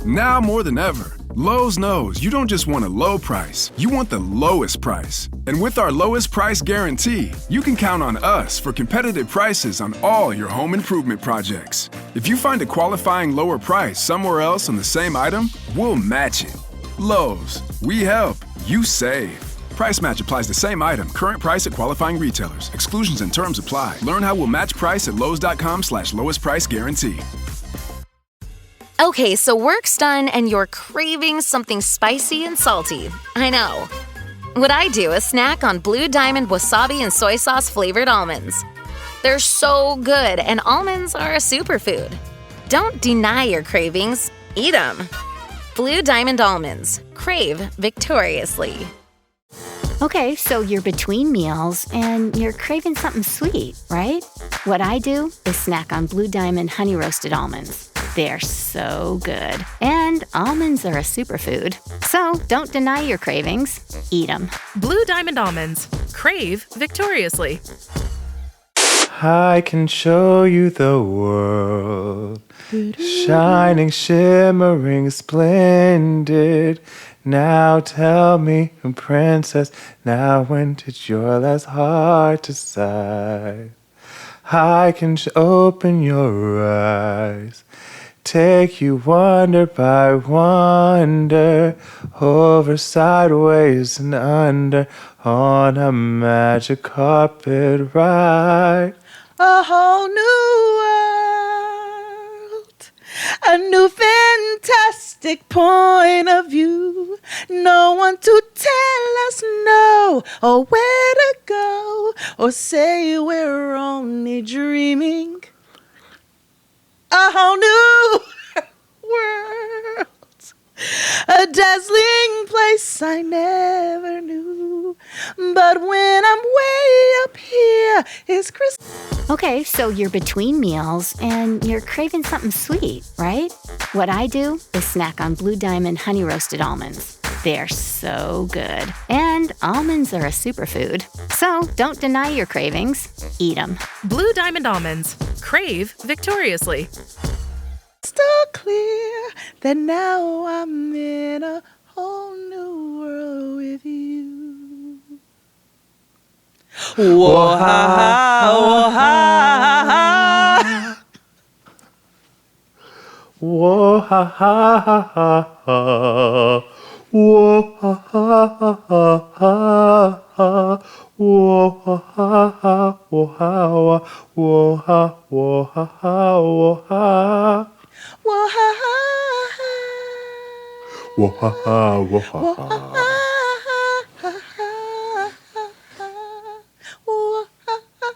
Now more than ever, Lowe's knows you don't just want a low price, you want the lowest price. And with our lowest price guarantee, you can count on us for competitive prices on all your home improvement projects. If you find a qualifying lower price somewhere else on the same item, we'll match it. Lowe's, we help, you save. Price match applies to same item, current price at qualifying retailers. Exclusions and terms apply. Learn how we'll match price at lowes.com/lowest price guarantee. Okay, so work's done and you're craving something spicy and salty. I know. What I do is snack on Blue Diamond wasabi and soy sauce flavored almonds. They're so good, and almonds are a superfood. Don't deny your cravings, eat them. Blue Diamond almonds. Crave victoriously. Okay, so you're between meals and you're craving something sweet, right? What I do is snack on Blue Diamond honey roasted almonds. They're so good. And almonds are a superfood. So don't deny your cravings. Eat them. Blue Diamond almonds. Crave victoriously. I can show you the world. Shining, shimmering, splendid. Now tell me, princess, now when did your last heart decide? I can open your eyes, take you wonder by wonder, over, sideways, and under, on a magic carpet ride. A whole new world, a new fantastic point of view. No one to tell us no, or where to go, or say we're only dreaming. A whole new world, a dazzling place I never knew. But when I'm way up here, it's Christmas. Okay, so you're between meals and you're craving something sweet, right? What I do is snack on Blue Diamond honey roasted almonds. They're so good. And almonds are a superfood. So don't deny your cravings. Eat them. Blue Diamond almonds. Crave victoriously. Still clear that now I'm in a whole new world with you. Whoa, ha, ha, whoa, ha, ha. Whoa, ha, ha, ha, ha, ha. Whoa, ha, ha, ha, ha, ha, ha. Whoa, ha, ha, ha, whoa, ha, whoa, whoa, ha, whoa, ha, ha, whoa, ha. Whoa, ha, ha, ha. Whoa, ha, ha, whoa, ha, Whoa, ha. ha, ha, ha, ha, ha. Whoa, ha, ha,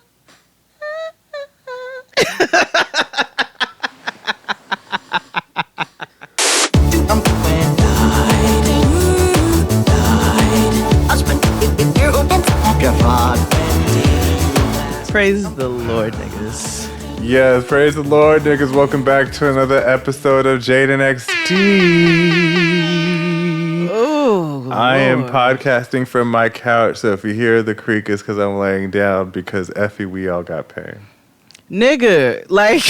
Praise the Lord, niggas. Yes, praise the Lord, niggas. Welcome back to another episode of Jaden XD. Oh, I am podcasting from my couch, so if you hear the creak, it's because I'm laying down because Effie, we all got pain. Nigga, like,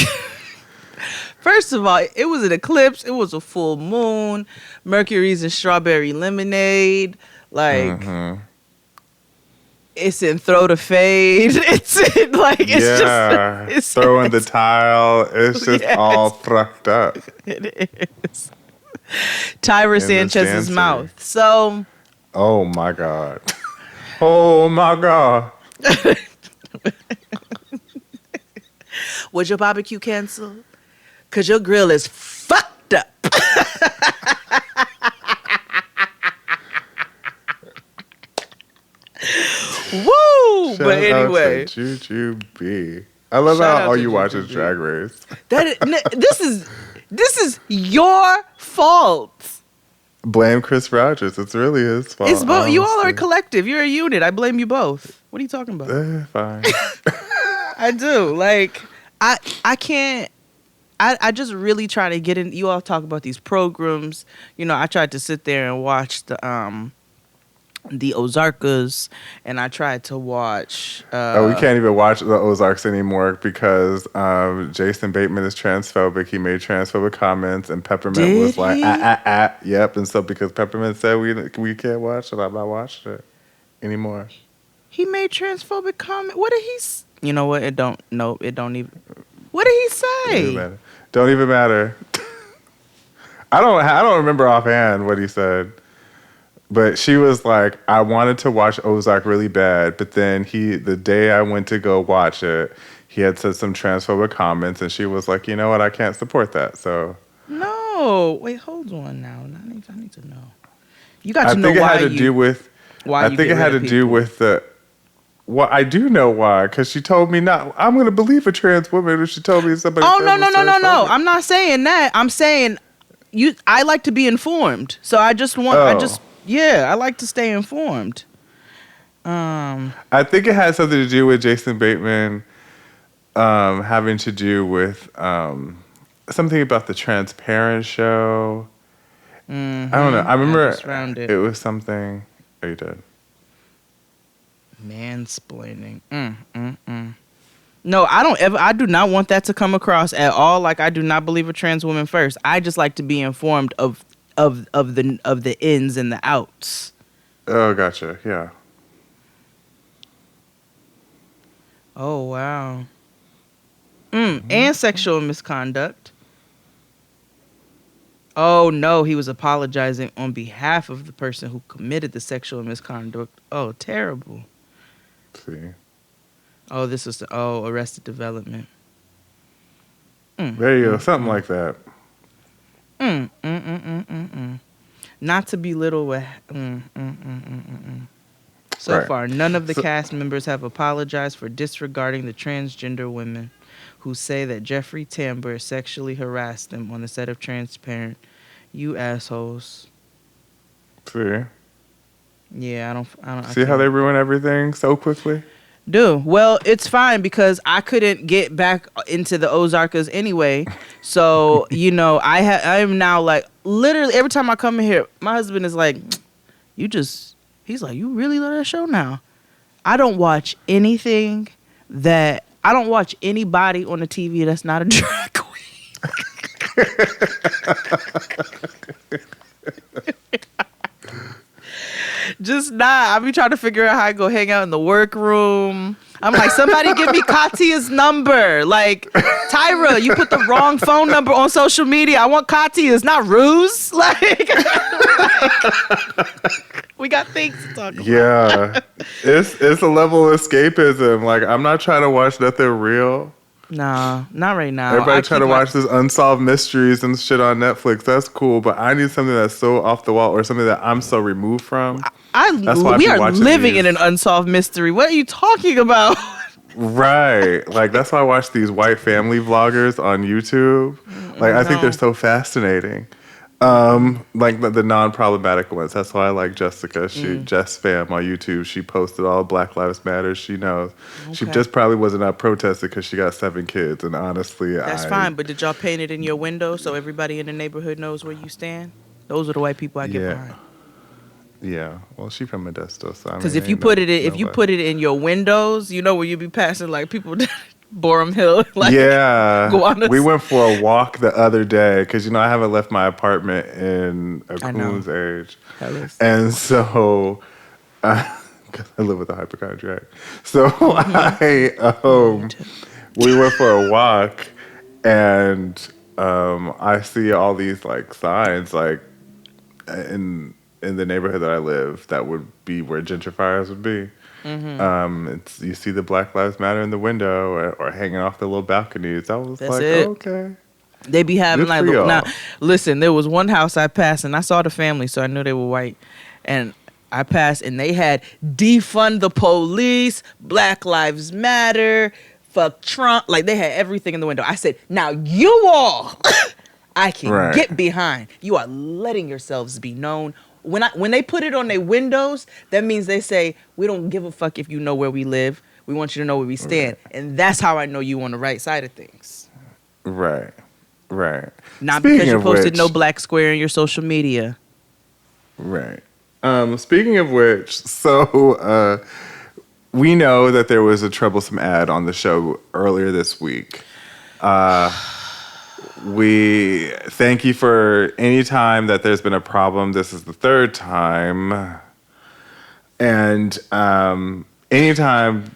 first of all, it was an eclipse. It was a full moon. Mercury's in strawberry lemonade. Like, it's in throw to fade. It's in, like, it's just. It's throwing the tile. It's just all fucked up. It is. Tyra Sanchez's mouth. So. Oh my God. Oh my God. Was your barbecue canceled? Because your grill is fucked up. Woo! Shout but anyway. out to Juju B. I love how all you watch is Drag Race. This is your fault. Blame Chris Rogers. It's really his fault. It's both. You all are a collective. You're a unit. I blame you both. What are you talking about? Fine. I do. Like, I can't. I just really try to get in. You all talk about these programs. You know, I tried to sit there and watch the the Ozarkas, and I tried to watch. We can't even watch the Ozarks anymore because Jason Bateman is transphobic. He made transphobic comments, and Peppermint was like, yep. And so because Peppermint said we can't watch it, I'm not watching it anymore. He made transphobic comment. What did he? You know what? It don't even. What did he say? Don't even matter. I don't remember offhand what he said. But she was like, I wanted to watch Ozark really bad, but then the day I went to go watch it, he had said some transphobic comments, and she was like, you know what, I can't support that. So no, wait, hold on now. I need to know. You got to know why. I think it had to do with the. Well, I do know why, because she told me not. I'm going to believe a trans woman if she told me somebody. Oh no! I'm not saying that. I'm saying I like to be informed, so I just want. Yeah, I like to stay informed. I think it had something to do with Jason Bateman having to do with something about the Transparent show. Mm-hmm. I don't know. I remember it was something. Oh, you did. Mansplaining. No, I do not want that to come across at all. Like, I do not believe a trans woman first. I just like to be informed of the ins and the outs. Oh, gotcha. Yeah. Oh, wow. And sexual misconduct. Oh, no, he was apologizing on behalf of the person who committed the sexual misconduct. Oh, terrible. See. Oh, this was Arrested Development. There you go. Something like that. Not to belittle what. So far, none of the cast members have apologized for disregarding the transgender women who say that Jeffrey Tambor sexually harassed them on the set of Transparent. You assholes. See? Yeah, I don't. See how they ruin everything so quickly? Dude, well, it's fine because I couldn't get back into the Ozarkas anyway. So, I am now like, literally every time I come in here, my husband is like, he's like, you really love that show now? I don't watch anybody on the TV that's not a drag queen. Just not. I be trying to figure out how I go hang out in the workroom. I'm like, somebody give me Katia's number. Like, Tyra, you put the wrong phone number on social media. I want Katia's, not Ruse. Like, we got things to talk about. Yeah. It's a level of escapism. Like, I'm not trying to watch nothing real. Nah, not right now. Everybody trying to watch this unsolved mysteries and shit on Netflix. That's cool, but I need something that's so off the wall or something that I'm so removed from. We are living in an unsolved mystery. What are you talking about? Right. Like, that's why I watch these white family vloggers on YouTube. Like, I think they're so fascinating. Like the non-problematic ones. That's why I like Jessica. Jess Fam on YouTube. She posted all Black Lives Matter. She knows. Okay. She just probably wasn't out protesting because she got 7 kids. And honestly, that's fine. But did y'all paint it in your window so everybody in the neighborhood knows where you stand? Those are the white people I get behind. Yeah. Well, she from Modesto, so because if you put it in your windows, you know where you be passing like people. Borum Hill. Like, we went for a walk the other day because, I haven't left my apartment in a coon's age. And so, because I live with a hypochondriac. So, we went for a walk and I see all these, like, signs, like, in the neighborhood that I live that would be where gentrifiers would be. Mm-hmm. You see the Black Lives Matter in the window or hanging off the little balconies. I was okay. They be having like, now, listen, there was one house I passed and I saw the family, so I knew they were white. And I passed and they had defund the police, Black Lives Matter, fuck Trump. Like, they had everything in the window. I said, now you all, I can get behind. You are letting yourselves be known. When they put it on their windows, that means they say, we don't give a fuck if you know where we live. We want you to know where we stand. And that's how I know you on the right side of things. Right. Not because you posted no black square in your social media. Right. Speaking of which, so we know that there was a troublesome ad on the show earlier this week. We thank you for any time that there's been a problem. This is the third time. And anytime,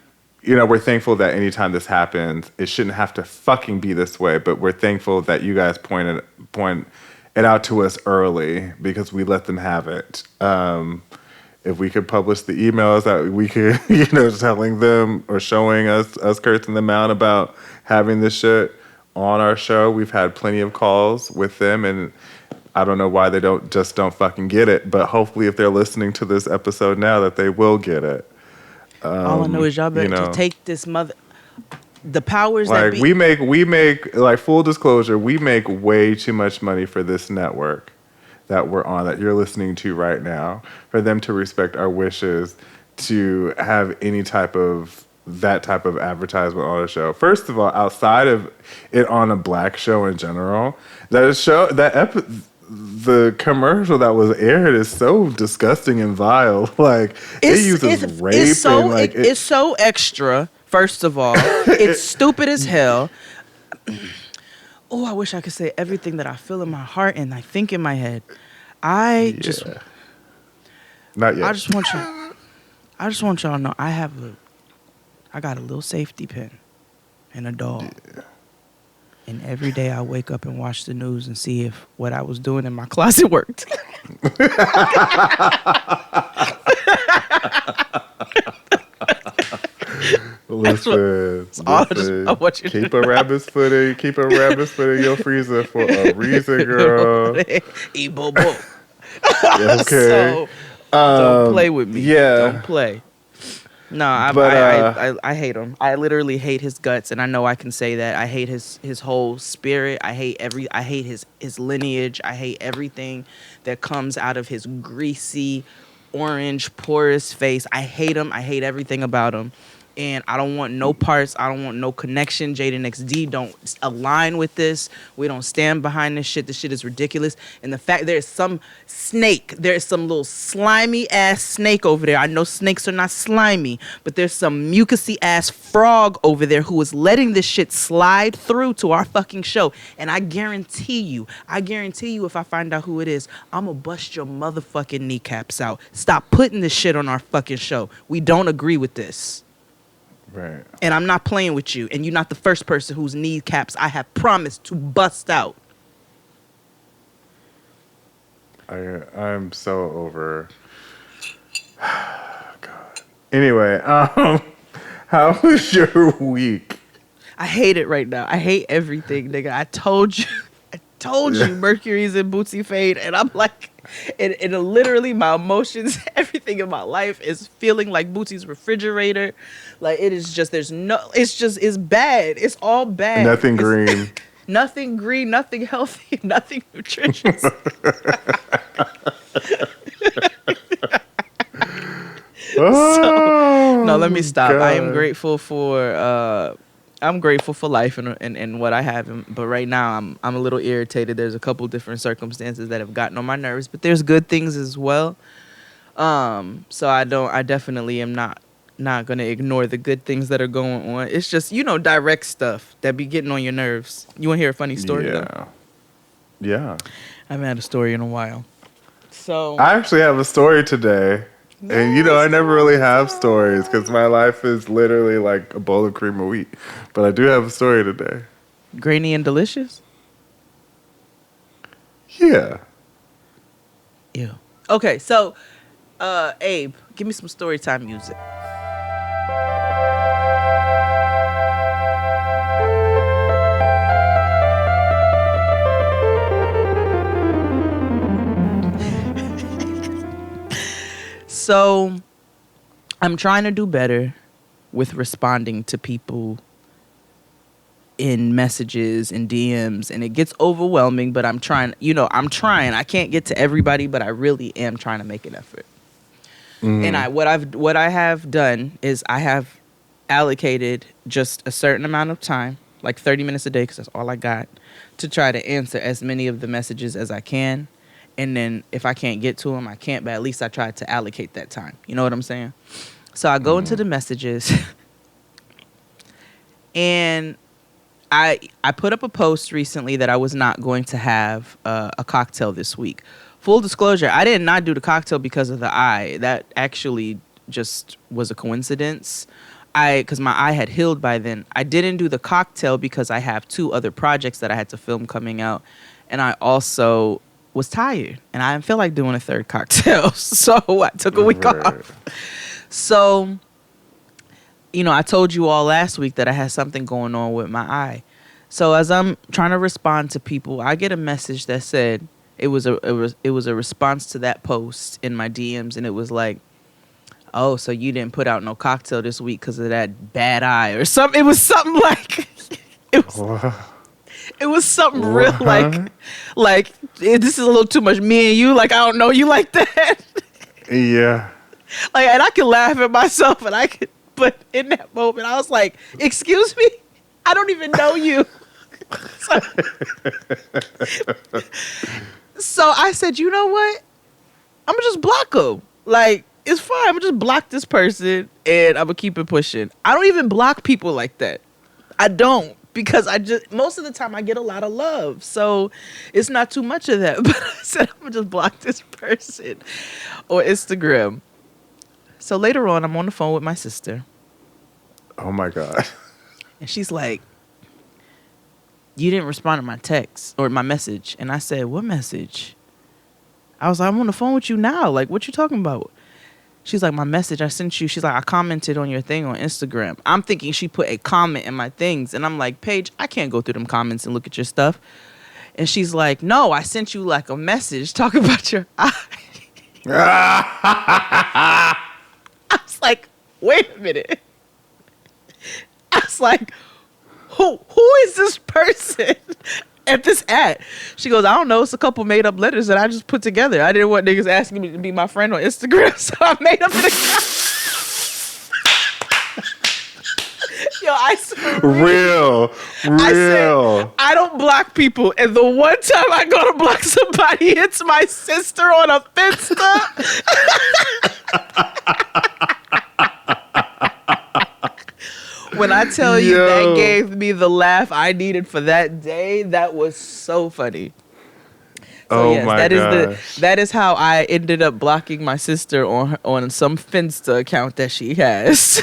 we're thankful that anytime this happens, it shouldn't have to fucking be this way. But we're thankful that you guys point it out to us early because we let them have it. If we could publish the emails that we could, telling them or showing us cursing them out about having this shit on our show. We've had plenty of calls with them, and I don't know why they don't fucking get it. But hopefully, if they're listening to this episode now, that they will get it. All I know is y'all better take this the powers that be. we make like full disclosure, we make way too much money for this network that we're on, that you're listening to right now, for them to respect our wishes to have any type of advertisement on a show. First of all, outside of it on a black show in general, the commercial that was aired is so disgusting and vile. Like, it uses rape. It's so extra. First of all, it's stupid as hell. Oh, I wish I could say everything that I feel in my heart and I think in my head. Not yet. I just want y'all to know I got a little safety pin and a dog. Yeah. And every day I wake up and watch the news and see if what I was doing in my closet worked. Listen, I want you keep a rabbit's foot in your freezer for a reason, girl. Ebobo. Okay. So, don't play with me. Yeah. Don't play. No, I hate him. I literally hate his guts, and I know I can say that. I hate his whole spirit. I hate his lineage. I hate everything that comes out of his greasy, orange, porous face. I hate him. I hate everything about him. And I don't want no parts. I don't want no connection. Jaden XD don't align with this. We don't stand behind this shit. This shit is ridiculous. And the fact there's some snake, there's some little slimy ass snake over there. I know snakes are not slimy, but there's some mucousy ass frog over there who is letting this shit slide through to our fucking show. And I guarantee you if I find out who it is, I'm gonna bust your motherfucking kneecaps out. Stop putting this shit on our fucking show. We don't agree with this. Right. And I'm not playing with you. And you're not the first person whose kneecaps I have promised to bust out. I'm so over. God. Anyway, how was your week? I hate it right now. I hate everything, nigga. I told you Mercury's in Bootsy Fade, and I'm like, and literally my emotions, everything in my life is feeling like Bootsy's refrigerator. Like, it's bad. It's all bad. Nothing green. Nothing green, nothing healthy, nothing nutritious. No, let me stop. God. I am grateful for life and what I have, but right now I'm a little irritated. There's a couple different circumstances that have gotten on my nerves, but there's good things as well. So I definitely am not gonna ignore the good things that are going on. It's just, direct stuff that be getting on your nerves. You want to hear a funny story? Yeah. I haven't had a story in a while. So I actually have a story today. And, I never really have stories because my life is literally like a bowl of cream of wheat. But I do have a story today. Grainy and delicious? Yeah. Ew. Okay, so, Abe, give me some story time music. So, I'm trying to do better with responding to people in messages and DMs, and it gets overwhelming, but I'm trying. I can't get to everybody, but I really am trying to make an effort. Mm. And what I have done is I have allocated just a certain amount of time, like 30 minutes a day, because that's all I got, to try to answer as many of the messages as I can. And then if I can't get to them, I can't, but at least I try to allocate that time. You know what I'm saying? So I go into the messages and I put up a post recently that I was not going to have a cocktail this week. Full disclosure, I did not do the cocktail because of the eye. That actually just was a coincidence. Because my eye had healed by then. I didn't do the cocktail because I have 2 other projects that I had to film coming out. And I also was tired. And I didn't feel like doing a 3rd cocktail. So I took a week off. So, I told you all last week that I had something going on with my eye. So as I'm trying to respond to people, I get a message that said it was a response to that post in my DMs. And it was like, oh, so you didn't put out no cocktail this week because of that bad eye or something. It was something like, it was something real like this is a little too much me and you. Like, I don't know you like that. Yeah. Like, and I can laugh at myself but in that moment, I was like, excuse me? I don't even know you. So I said, you know what? I'm going to just block him. Like, it's fine. I'm going to just block this person and I'm going to keep it pushing. I don't even block people like that. I don't. Because most of the time I get a lot of love. So it's not too much of that. But I said, I'm going to just block this person on Instagram. So later on, I'm on the phone with my sister. Oh, my God. And she's like, you didn't respond to my text or my message. And I said, what message? I was like, I'm on the phone with you now. Like, what you talking about? She's like, my message I sent you. She's like, I commented on your thing on Instagram. I'm thinking she put a comment in my things. And I'm like, Paige, I can't go through them comments and look at your stuff. And she's like, no, I sent you like a message talking about your eye. I was like, wait a minute. I was like, who is this person at this at? She goes, I don't know. It's a couple made up letters that I just put together. I didn't want niggas asking me to be my friend on Instagram, so I made up an account. Yo, I swear. Real. I said, I don't block people. And the one time I go to block somebody, it's my sister on a Finsta. When I tell you that gave me the laugh I needed for that day, that was so funny. So yes, my gosh. That is how I ended up blocking my sister on some Finsta account that she has.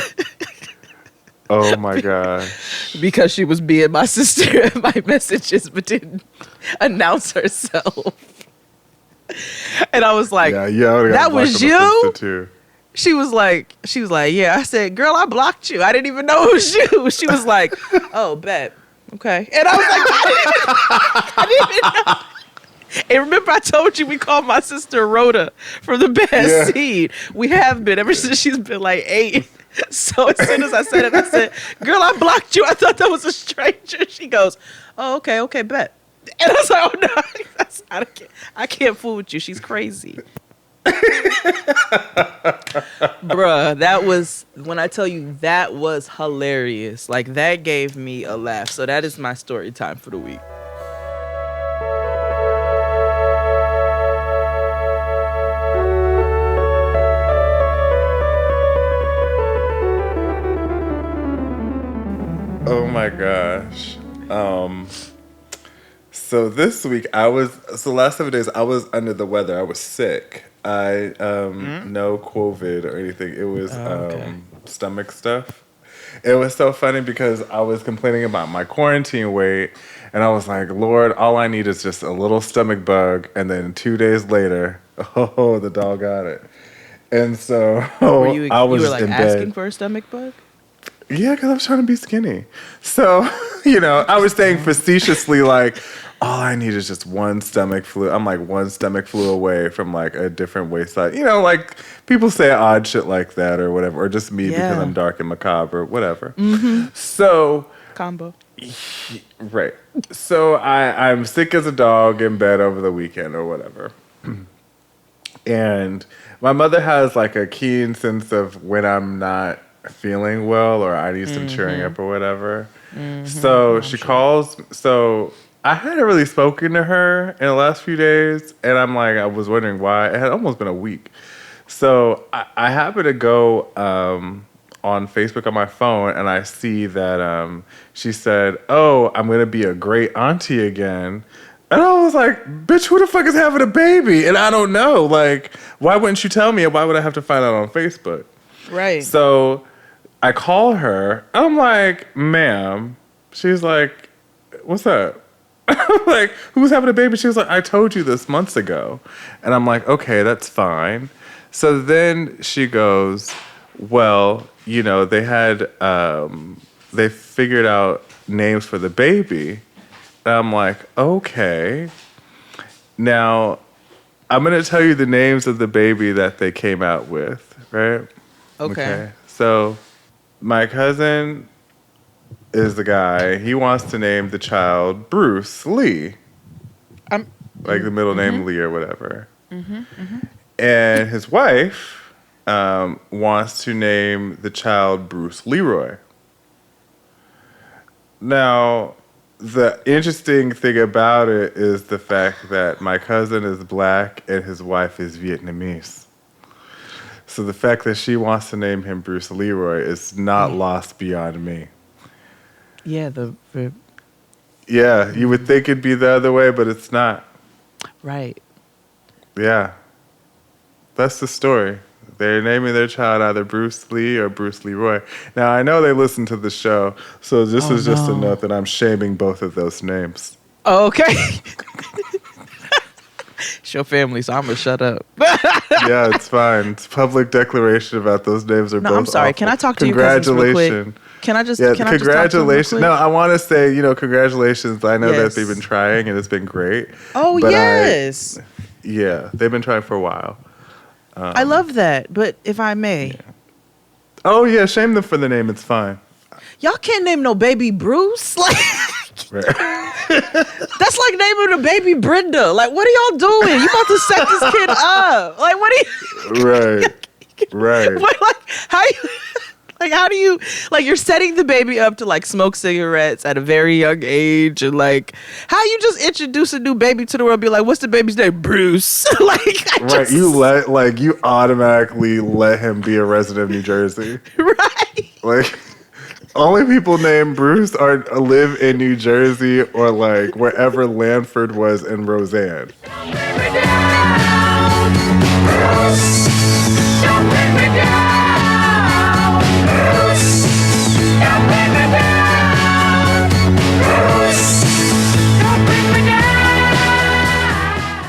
Oh my gosh. Because she was being my sister in my messages but didn't announce herself. And I was like, that was you? Too. She was like, yeah. I said, girl, I blocked you. I didn't even know it was you. She was like, oh, bet. Okay. And I was like, I didn't even know. And remember I told you we called my sister Rhoda from the best seed. We have been ever since she's been like 8. So as soon as I said it, I said, girl, I blocked you. I thought that was a stranger. She goes, oh, okay, bet. And I was like, oh, no, I can't fool with you. She's crazy. Bruh, that was, when I tell you, that was hilarious. Like, that gave me a laugh. So that is my story time for the week. Oh my gosh. So this week last 7 days I was under the weather. I was sick. No COVID or anything. It was stomach stuff. It was so funny because I was complaining about my quarantine weight and I was like, Lord, all I need is just a little stomach bug. And then 2 days later, the dog got it. And so I was you were like in asking bed. for a stomach bug? Yeah, because I was trying to be skinny. So, I was saying facetiously, like, all I need is just one stomach flu. I'm like one stomach flu away from like a different waist size. Like people say odd shit like that or whatever, or just me because I'm dark and macabre or whatever. Mm-hmm. So. Combo. Right. So I'm sick as a dog in bed over the weekend or whatever. And my mother has like a keen sense of when I'm not feeling well or I need some cheering up or whatever. Mm-hmm. So she calls. So I hadn't really spoken to her in the last few days, and I was wondering why. It had almost been a week. So I happened to go on Facebook on my phone, and I see that she said, "Oh, I'm gonna be a great auntie again." And I was like, "Bitch, who the fuck is having a baby?" And I don't know. Like, why wouldn't you tell me? Why would I have to find out on Facebook? Right. So I call her. I'm like, "Ma'am." She's like, "What's up?" I'm like, "Who's having a baby?" She was like, "I told you this months ago." And I'm like, "Okay, that's fine." So then she goes, "Well, they had, they figured out names for the baby." And I'm like, "Okay. Now, I'm going to tell you the names of the baby that they came out with, right?" Okay. So my cousin is the guy. He wants to name the child Bruce Lee. Like the middle name Lee or whatever. And his wife wants to name the child Bruce Leroy. Now, the interesting thing about it is the fact that my cousin is black and his wife is Vietnamese. So the fact that she wants to name him Bruce Leroy is not lost beyond me. Yeah, Yeah, you would think it'd be the other way, but it's not. right. Yeah. That's the story. They're naming their child either Bruce Lee or Bruce Leroy. Now, I know they listen to the show, so this is just a note that I'm shaming both of those names. Okay. It's your family, so I'm going to shut up. Yeah, it's fine. It's public declaration about those names are both I'm sorry. awful. Can I talk to your cousins real quick? Congratulations. Can I just Yeah, can I just talk to them real congratulations. quick? No, I want to say, congratulations. I know Yes. that they've been trying and it's been great. Oh, but yes. Yeah, they've been trying for a while. I love that. But if I may, Oh, yeah, shame them for the name. It's fine. y'all can't name no baby Bruce. Like, Right. that's like naming a baby Brenda. Like, what are y'all doing? You about to set this kid up? Like, what are you? Right. Like, how you? Like, how do you, like, you're setting the baby up to, like, smoke cigarettes at a very young age, and, like, how you just introduce a new baby to the world, be like, what's the baby's name? Bruce. Right. You automatically let him be a resident of New Jersey. Right. Like, only people named Bruce live in New Jersey or, like, wherever Lanford was in Roseanne.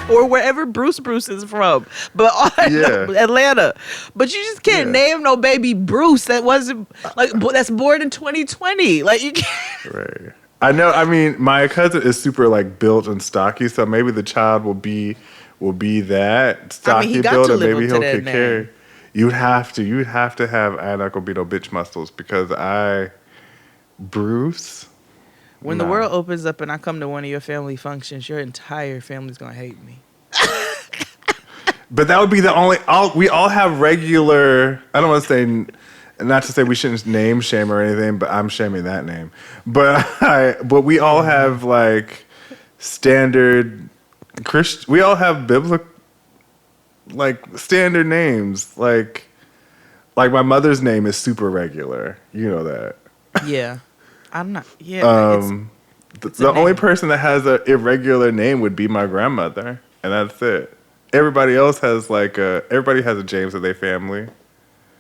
Or wherever Bruce is from, but Yeah. Atlanta. But you just can't name no baby Bruce that wasn't, like, that's born in 2020. Like, you can't. Right. I know. I mean, my cousin is super like built and stocky, so maybe the child will be that stocky he got build, to and live maybe up to he'll that kick name. carry. You'd have to have I'm not gonna be no bitch muscles because Bruce. When the world opens up and I come to one of your family functions, your entire family's gonna hate me. But that would be the only. We all have regular. I don't want to say. Not to say we shouldn't name shame or anything, but I'm shaming that name. But we all have like standard Christian. We all have biblical like standard names. Like my mother's name is super regular. You know that. Yeah, I'm not. Yeah, The a only name. person that has an irregular name would be my grandmother, and that's it. Everybody else has everybody has a James in their family.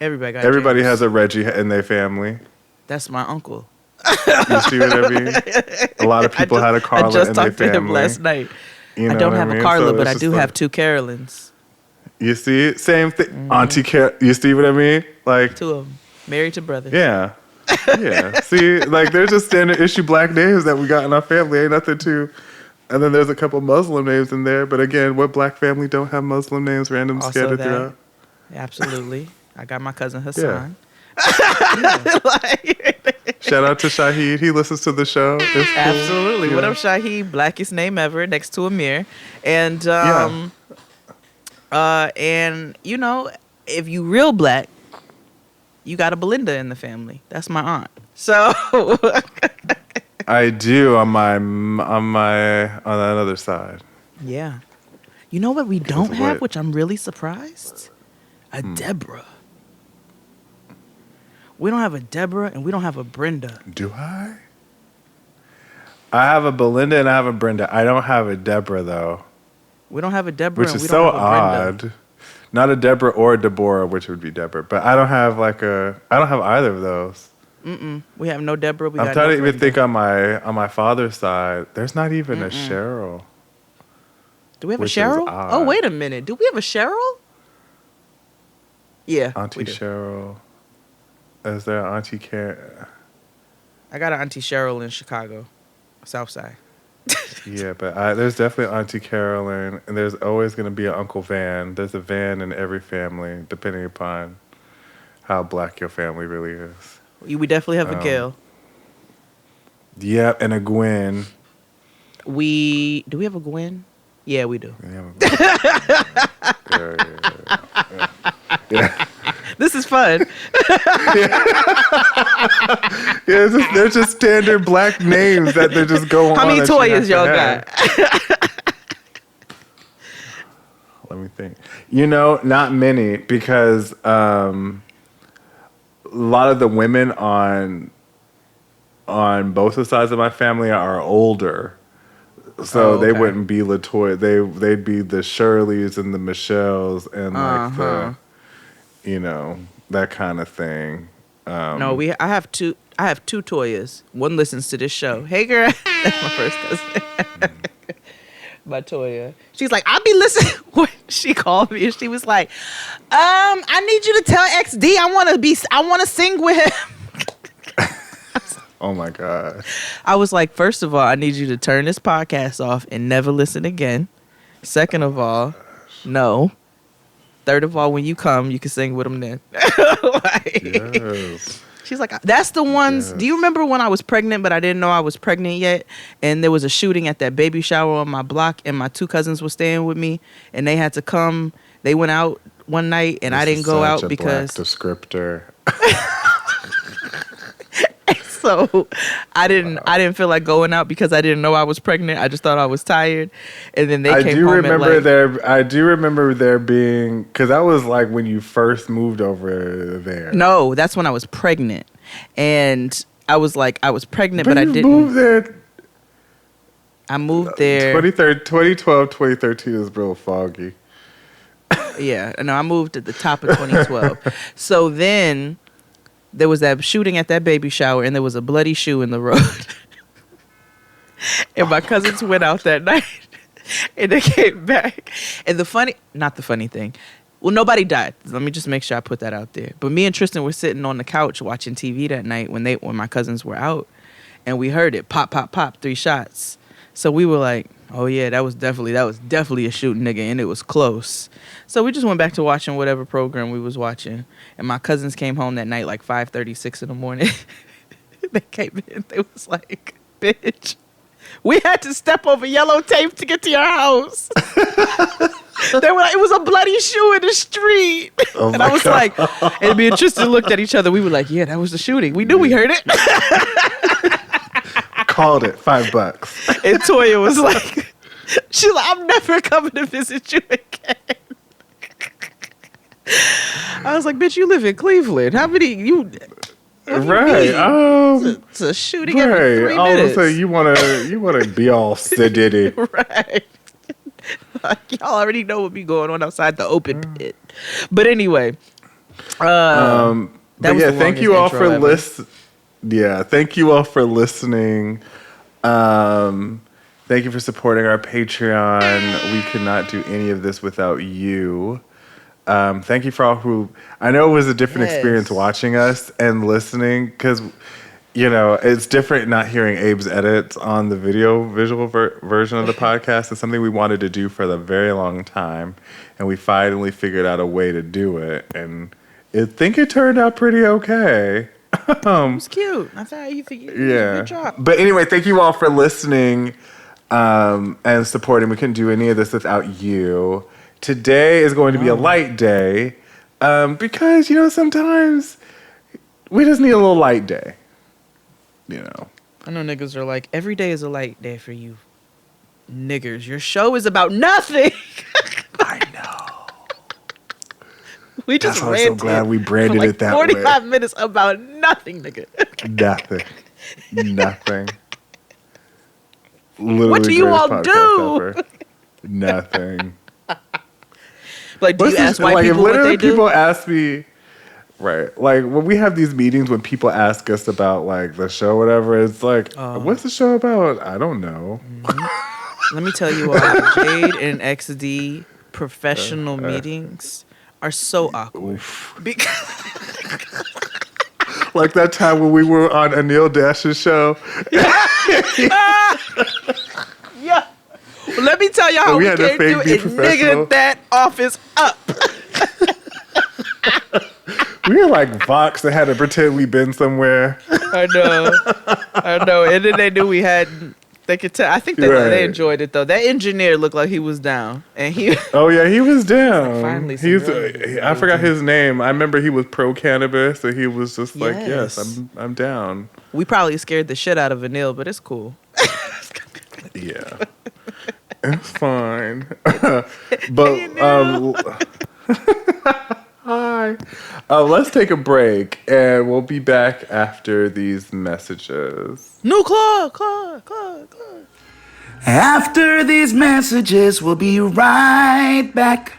everybody got. Everybody James. has a Reggie in their family. That's my uncle. You see what I mean? A lot of people had a Carla I just in their talked to him family. last night. You know I don't what have mean? a Carla, So but it's I just do like- have two Carolyns. You see, same thing. Mm-hmm. Auntie Carol. You see what I mean? Like, Two of them, married to brothers. yeah, yeah. See, like there's just standard issue black names that we got in our family. Ain't nothing to. And then there's a couple Muslim names in there. But again, what black family don't have Muslim names random Also scattered that. throughout? Absolutely. I got my cousin Hassan. Shout out to Shahid. He listens to the show. It's cool. Absolutely. Yeah. What up, Shaheed? Blackest name ever, next to Amir. And and you know, if you real black, you got a Belinda in the family. That's my aunt. So I do on that other side. Yeah. You know what we don't have, what? which I'm really surprised? A Deborah. We don't have a Deborah and we don't have a Brenda. Do I? I have a Belinda and I have a Brenda. I don't have a Deborah though. We don't have a Deborah Which and is we so don't have a Brenda. odd. Not a Deborah or a Deborah, which would be Deborah. But I don't have I don't have either of those. We have no Deborah. We I'm got trying no to even Brenda. think on my father's side. There's not even a Cheryl. Do we have which a is Cheryl? odd. Oh, wait a minute. Do we have a Cheryl? Yeah. Auntie we do. Cheryl. Is there Auntie Karen? I got an Auntie Cheryl in Chicago, South Side. Yeah, but there's definitely Auntie Carolyn, and there's always going to be an Uncle Van. There's a Van in every family, depending upon how black your family really is. We definitely have a Gail. Yep, and a Gwen. Do we have a Gwen? Yeah, we do. Yeah. This is fun. Yeah, they're just standard black names that they just go on. How many that you Toyas have to y'all have. got? Let me think. Not many, because a lot of the women on both the sides of my family are older. So they wouldn't be LaToya. They'd be the Shirleys and the Michelles and like the, that kind of thing. No, I have two Toyas. One listens to this show. Hey, girl. That's my first cousin. My Toya. She's like, I'll be listening. She called me and she was like, I need you to tell XD I want to sing with him. Oh my God. I was like, first of all, I need you to turn this podcast off and never listen again. Second of all, no. Third of all, when you come, you can sing with them then. Yes. She's like, that's the ones. Yes. Do you remember when I was pregnant, but I didn't know I was pregnant yet? And there was a shooting at that baby shower on my block, and my two cousins were staying with me, and they had to come. They went out one night, and I didn't go out because. Black descriptor. So I didn't feel like going out because I didn't know I was pregnant. I just thought I was tired, and then they came home I do remember there being, because that was like when you first moved over there. No, that's when I was pregnant, and I was pregnant, but I didn't. Moved there. I moved there. 2012, 2013 is real foggy. Yeah, no, I moved at the top of 2012. So then there was that shooting at that baby shower, and there was a bloody shoe in the road. And my cousins went out that night, and they came back. And not the funny thing. Well, nobody died. Let me just make sure I put that out there. But me and Tristan were sitting on the couch watching TV that night when my cousins were out, and we heard it pop, pop, pop, 3 shots. So we were like, oh yeah, that was definitely a shooting nigga, and it was close. So we just went back to watching whatever program we was watching, and my cousins came home that night like 5:36 in the morning. They came in, they was like, bitch, we had to step over yellow tape to get to your house. They were like, it was a bloody shoe in the street. Oh and I was like, and me and Tristan looked at each other. We were like, yeah, that was the shooting. We knew we heard it. Called it $5. And Toya was like, she's like, I'm never coming to visit you again. I was like, bitch, you live in Cleveland. How many you? Right. It's a shooting every 3 All of a minutes. sudden, you wanna be all sedity. Right. Like, y'all already know what be going on outside the open pit. But anyway, But was yeah, the thank you all longest for intro ever. thank you all for listening. Thank you for supporting our Patreon. We could not do any of this without you. Thank you for all who, I know it was a different experience watching us and listening, because it's different not hearing Abe's edits on the visual version of the podcast. It's something we wanted to do for a very long time, and we finally figured out a way to do it, and I think it turned out pretty okay. it was cute. I thought you figured. Yeah. Good job. But anyway, thank you all for listening and supporting. We couldn't do any of this without you. Today is going to be a light day because, sometimes we just need a little light day. I know niggas are like, every day is a light day for you niggers. Your show is about nothing. I know. We just That's why I'm so glad we branded for like it that 45 way. minutes about nothing, nigga. Nothing. Nothing. Literally What do you greatest all podcast do? ever. Nothing. Like, do you ask white like, people if what literally they do? people ask me, right? Like when we have these meetings when people ask us about like the show, or whatever, it's like, what's the show about? I don't know. Let me tell you what, Jade and XD professional meetings are so awkward. Because Like that time when we were on Anil Dash's show. yeah. Well, let me tell y'all how we we had to came fake through be and professional. nigga that office up. We were like Vox that had to pretend we been somewhere. I know. And then they knew we had. They could tell. I think they Right. enjoyed it though. That engineer looked like he was down, and he. Oh yeah, he was down. Finally some He's drugs. I forgot his name. I remember he was pro cannabis, and he was just like, Yes. "Yes, I'm down." We probably scared the shit out of Anil, but it's cool. Yeah, it's fine. But hi. Let's take a break, and we'll be back after these messages. No, Claude. After these messages, we'll be right back.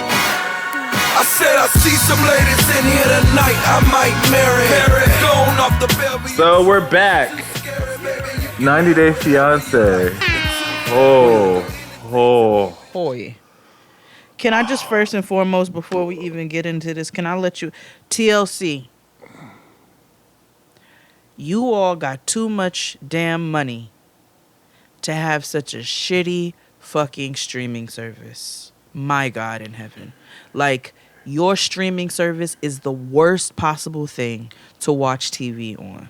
I said I see some ladies in here tonight. I might marry. Going off the belly. So we're back. 90 Day Fiance. Boy. Can I just first and foremost, before we even get into this, can I let you... TLC. You all got too much damn money to have such a shitty fucking streaming service. My God in heaven. Like, your streaming service is the worst possible thing to watch TV on.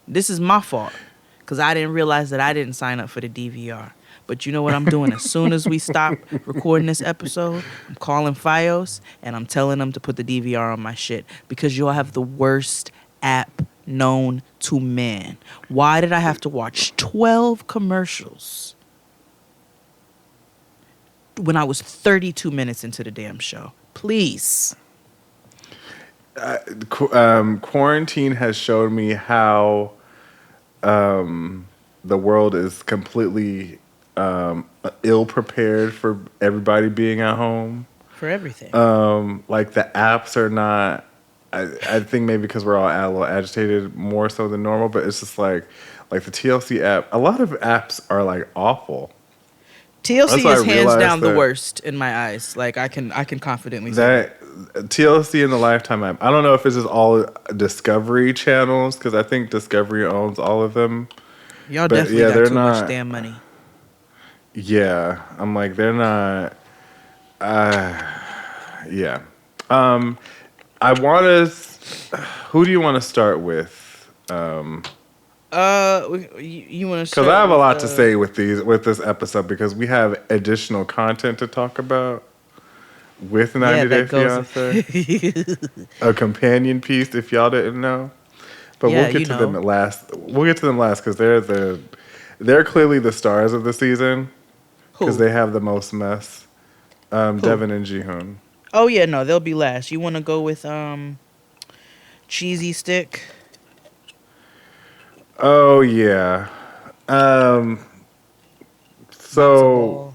This is my fault, because I didn't realize that I didn't sign up for the DVR. But you know what I'm doing? As soon as we stop recording this episode, I'm calling Fios and I'm telling them to put the DVR on my shit, because y'all have the worst app known to man. Why did I have to watch 12 commercials when I was 32 minutes into the damn show? Please. Quarantine has showed me how the world is completely ill prepared for everybody being at home. For everything. Like the apps are not. I think maybe because we're all a little agitated more so than normal, but it's just like the TLC app. A lot of apps are like awful. TLC That's why is I hands realized down the that- worst in my eyes. Like I can confidently say That TLC and the Lifetime app. I don't know if it's just all Discovery channels, because I think Discovery owns all of them. y'all but definitely yeah, got they're too much not- damn money. Yeah, I'm like they're not. Yeah. I want to. Who do you want to start with? You want to? Because I have a lot to say with this episode, because we have additional content to talk about with 90 Day Fiance, a companion piece. If y'all didn't know, but Yeah, we'll get you to know. them at last. We'll get to them last because they're clearly the stars of the season because Who? they have the most mess. Devin and Jihoon. Oh yeah, no, they'll be last. You want to go with Cheesy Stick? Oh yeah. So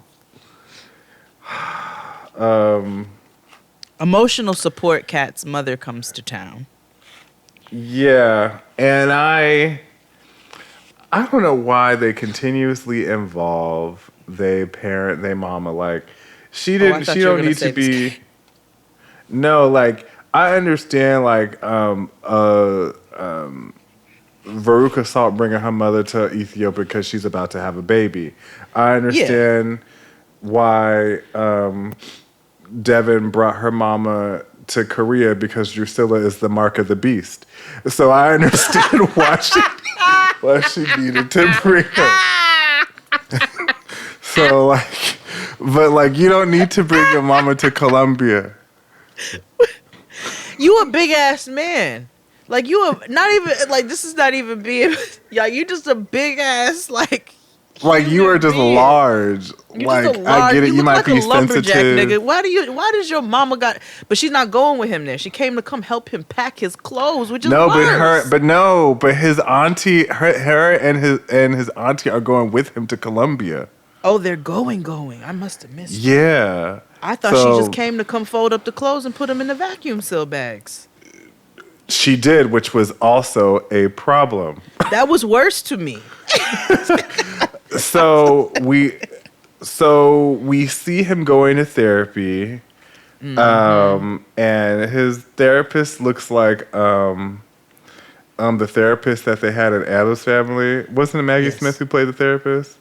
Emotional support cat's mother comes to town. yeah, and I don't know why they continuously involve they parent, they mama. Like she I didn't. thought She you were don't gonna need say to be. No, like I understand. Like Veruca Salt bringing her mother to Ethiopia because she's about to have a baby. I understand why Devin brought her mama to Korea because Drusilla is the mark of the beast. So I understand why she needed to bring her. So like, but like you don't need to bring your mama to Colombia. You a big ass man. Like you a not even like this is not even being yeah, you just a big ass like you are just being. large. You're like just a large, I get it, you look might like be a lumberjack, sensitive. nigga. Why does your mama got but she's not going with him there. She came to come help him pack his clothes, which is worse. But his auntie, her and his auntie are going with him to Colombia. Oh, they're going. I must have missed it. Yeah. I thought she just came to come fold up the clothes and put them in the vacuum seal bags. She did, which was also a problem. That was worse to me. So we see him going to therapy, and his therapist looks like the therapist that they had in Addams Family. Wasn't it Maggie Smith who played the therapist?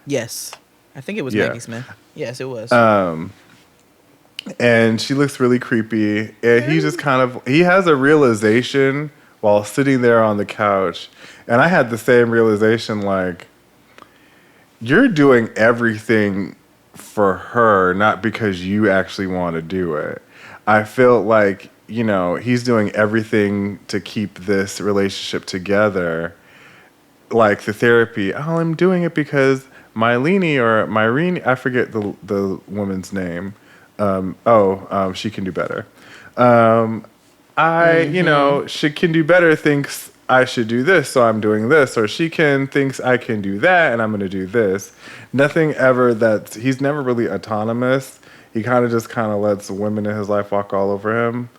Yes, I think it was Maggie Smith. Yes, it was. And she looks really creepy. And he just he has a realization while sitting there on the couch. And I had the same realization, like, you're doing everything for her, not because you actually want to do it. I feel like, he's doing everything to keep this relationship together. Like the therapy, I'm doing it because Myrene, I forget the woman's name. She can do better. She can do better thinks I should do this, so I'm doing this. Or she thinks I can do that, and I'm going to do this. Nothing ever he's never really autonomous. He kind of lets women in his life walk all over him.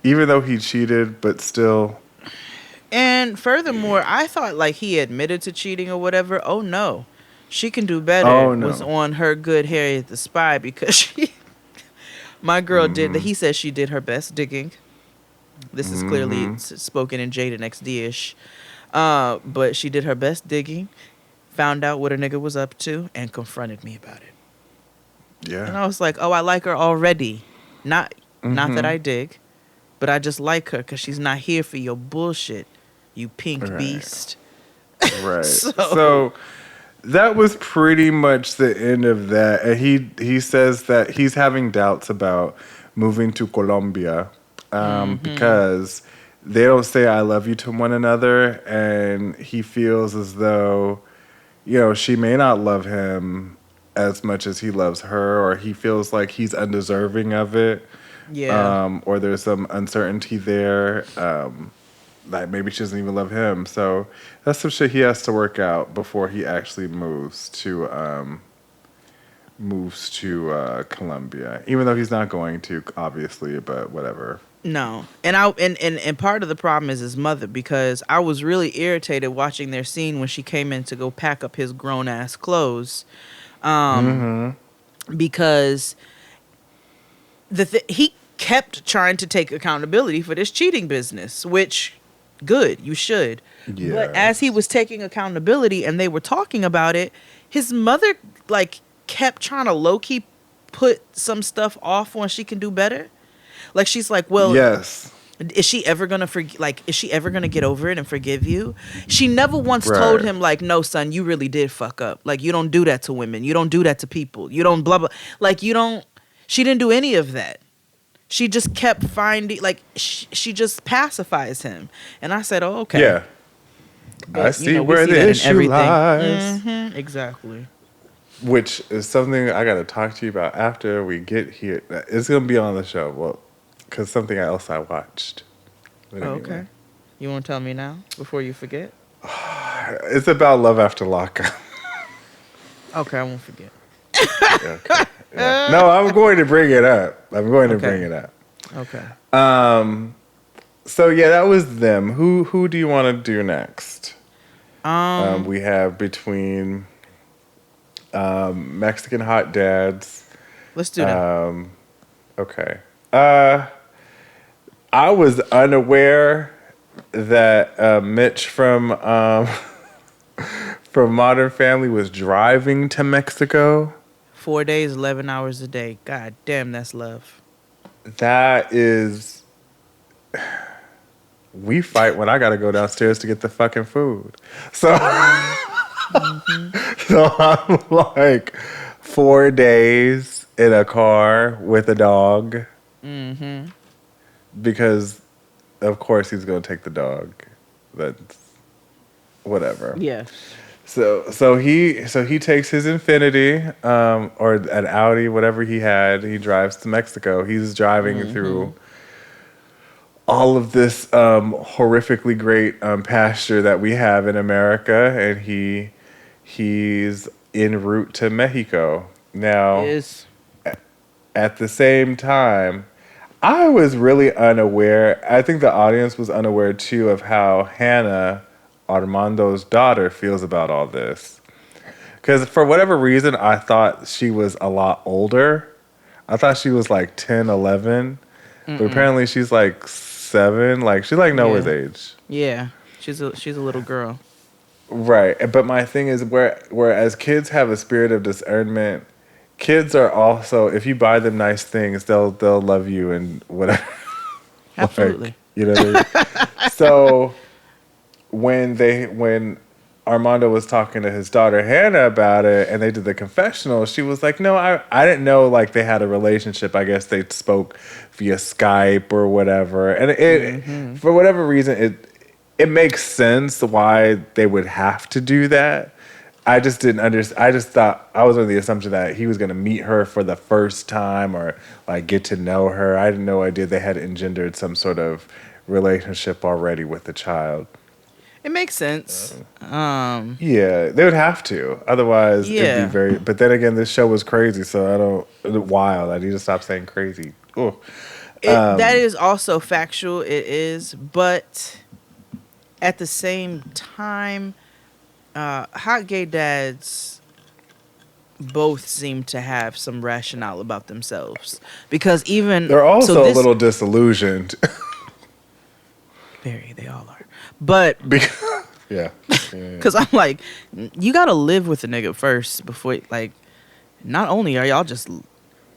Even though he cheated, but still. And furthermore, I thought like he admitted to cheating or whatever. Oh no. She Can Do Better was on her good Harriet the Spy because my girl he said she did her best digging. This is clearly spoken in Jada XD-ish. But she did her best digging, found out what a nigga was up to, and confronted me about it. Yeah. And I was like, oh, I like her already. Not that I dig, but I just like her because she's not here for your bullshit, you pink beast. Right. So that was pretty much the end of that. And he says that he's having doubts about moving to Colombia because they don't say I love you to one another. And he feels as though, she may not love him as much as he loves her, or he feels like he's undeserving of it. Yeah. Or there's some uncertainty there. Like maybe she doesn't even love him. So that's some shit he has to work out before he actually moves to Colombia. Even though he's not going to, obviously, but whatever. No. And part of the problem is his mother, because I was really irritated watching their scene when she came in to go pack up his grown ass clothes. Because he kept trying to take accountability for this cheating business, which good, you should. Yes. But as he was taking accountability and they were talking about it, his mother like kept trying to low-key put some stuff off on She Can Do Better. Like she's like, well, yes. Is she ever gonna is she ever gonna get over it and forgive you? She never once told him like, no, son, you really did fuck up. Like you don't do that to women. You don't do that to people. You don't blah blah. Like you don't. She didn't do any of that. She just kept finding like she just pacifies him. And I said, oh okay. Yeah. But, I see where the issue lies. Exactly. Which is something I got to talk to you about after we get here. It's gonna be on the show. Well. Because something else I watched. But anyway. Okay. You want to tell me now before you forget? It's about Love After Lockup. Okay, I won't forget. Okay. Yeah. No, I'm going to bring it up. Okay. So yeah, that was them. Who do you want to do next? We have between Mexican hot dads. Let's do that. Okay. I was unaware that Mitch from Modern Family was driving to Mexico. 4 days, 11 hours a day. God damn, that's love. That is... We fight when I gotta go downstairs to get the fucking food. So, so I'm like 4 days in a car with a dog. because of course he's going to take the dog. That's whatever. Yeah. So he takes his Infiniti, or an Audi, whatever he had. He drives to Mexico. He's driving through all of this horrifically great pasture that we have in America, and he's en route to Mexico. Now, at the same time, I was really unaware. I think the audience was unaware too of how Hannah, Armando's daughter, feels about all this. Because for whatever reason, I thought she was a lot older. I thought she was like 10, 11. But apparently she's like 7. Like, she's like Noah's age. Yeah. She's a little girl. Right. But my thing is, whereas kids have a spirit of discernment, kids are also, if you buy them nice things, they'll love you and whatever. Absolutely. Like, you know what I mean? So when Armando was talking to his daughter Hannah about it, and they did the confessional, she was like, "No, I didn't know like they had a relationship. I guess they spoke via Skype or whatever." And it for whatever reason, it makes sense why they would have to do that. I just didn't understand. I just thought, I was under the assumption that he was going to meet her for the first time or like get to know her. I had no idea they had engendered some sort of relationship already with the child. It makes sense. Yeah, they would have to. Otherwise, it'd be very... But then again, this show was crazy, so wild. I need to stop saying crazy. That is also factual. It is. But at the same time, hot gay dads both seem to have some rationale about themselves. Because even... They're also a little disillusioned. Very, they all are. But yeah, because I'm like, you gotta live with a nigga first before, like, not only are y'all just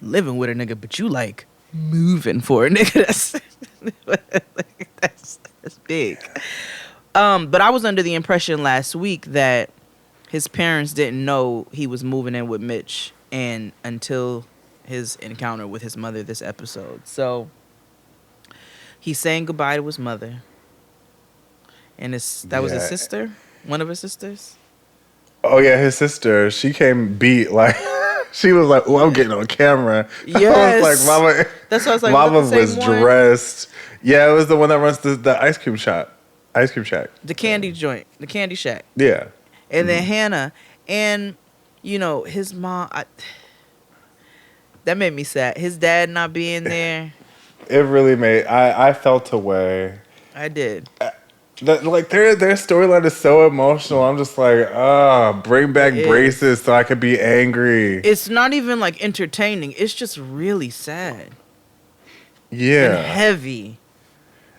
living with a nigga, but you like moving for a nigga. That's big. But I was under the impression last week that his parents didn't know he was moving in with Mitch, and until his encounter with his mother this episode. So he's saying goodbye to his mother. And that was his sister? One of his sisters? Oh, yeah, his sister. She came beat. Like, she was like, "Oh, I'm getting on camera." Yes. I was like, Mama. That's what I was like. Mama was dressed. Yeah, it was the one that runs the ice cream shop. Ice cream shack. The candy joint. The candy shack. Yeah. And then Hannah. And, you know, his mom. That made me sad. His dad not being there. It really made... I felt away. I did. Like their storyline is so emotional. I'm just like, bring back braces so I could be angry. It's not even like entertaining. It's just really sad. Yeah. And heavy.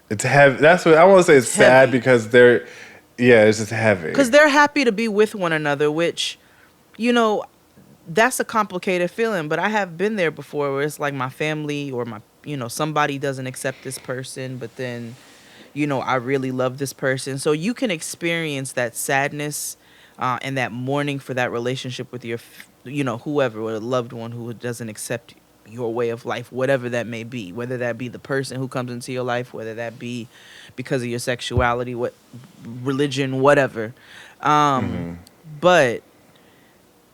It's heavy. That's what I want to say. It's sad because it's just heavy. Because they're happy to be with one another, which, you know, that's a complicated feeling. But I have been there before where it's like my family or somebody doesn't accept this person, but then, you know, I really love this person. So you can experience that sadness and that mourning for that relationship with your, whoever, or a loved one who doesn't accept your way of life, whatever that may be, whether that be the person who comes into your life, whether that be because of your sexuality, what religion, whatever. But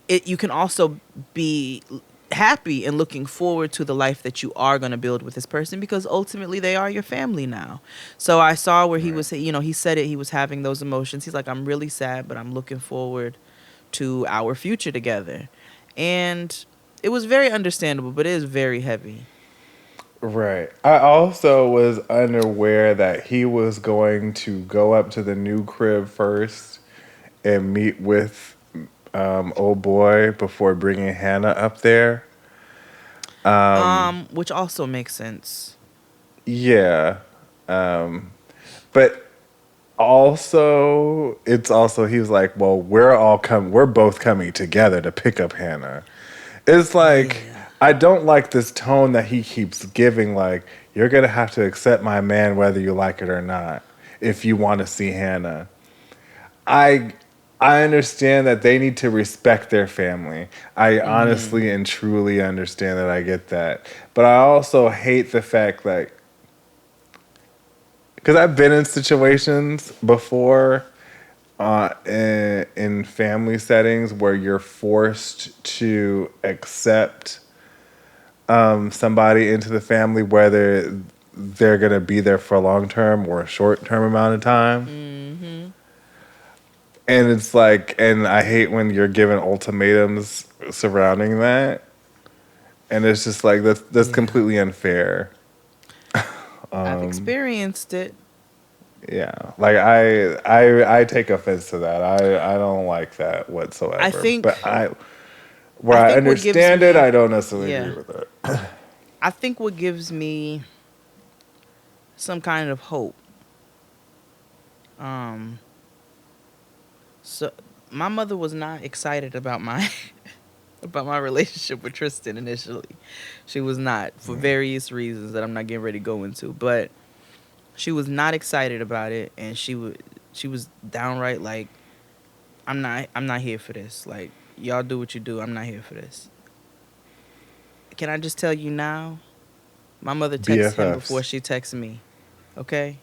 you can also be happy and looking forward to the life that you are going to build with this person, because ultimately they are your family now. So I saw where he was, he said it, he was having those emotions. He's like, I'm really sad, but I'm looking forward to our future together. And it was very understandable, but it is very heavy. Right. I also was unaware that he was going to go up to the new crib first and meet with old boy before bringing Hannah up there. Which also makes sense. Yeah. But also, he was like, well, we're both coming together to pick up Hannah. It's like, I don't like this tone that he keeps giving, like, you're going to have to accept my man whether you like it or not if you want to see Hannah. I understand that they need to respect their family. I honestly and truly understand that. I get that. But I also hate the fact that because I've been in situations before in family settings where you're forced to accept somebody into the family, whether they're going to be there for a long term or a short term amount of time. Mm-hmm. And it's like, and I hate when you're given ultimatums surrounding that. And it's just like, that's completely unfair. I've experienced it. Yeah, like I take offense to that. I don't like that whatsoever. I think, but I understand it. I don't necessarily agree with it. I think what gives me some kind of hope. So my mother was not excited about my about my relationship with Tristan initially. She was not, for various reasons that I'm not getting ready to go into, but she was not excited about it, and she was downright like, I'm not here for this. Like, y'all do what you do. I'm not here for this. Can I just tell you now? My mother texts him before she texts me. Okay?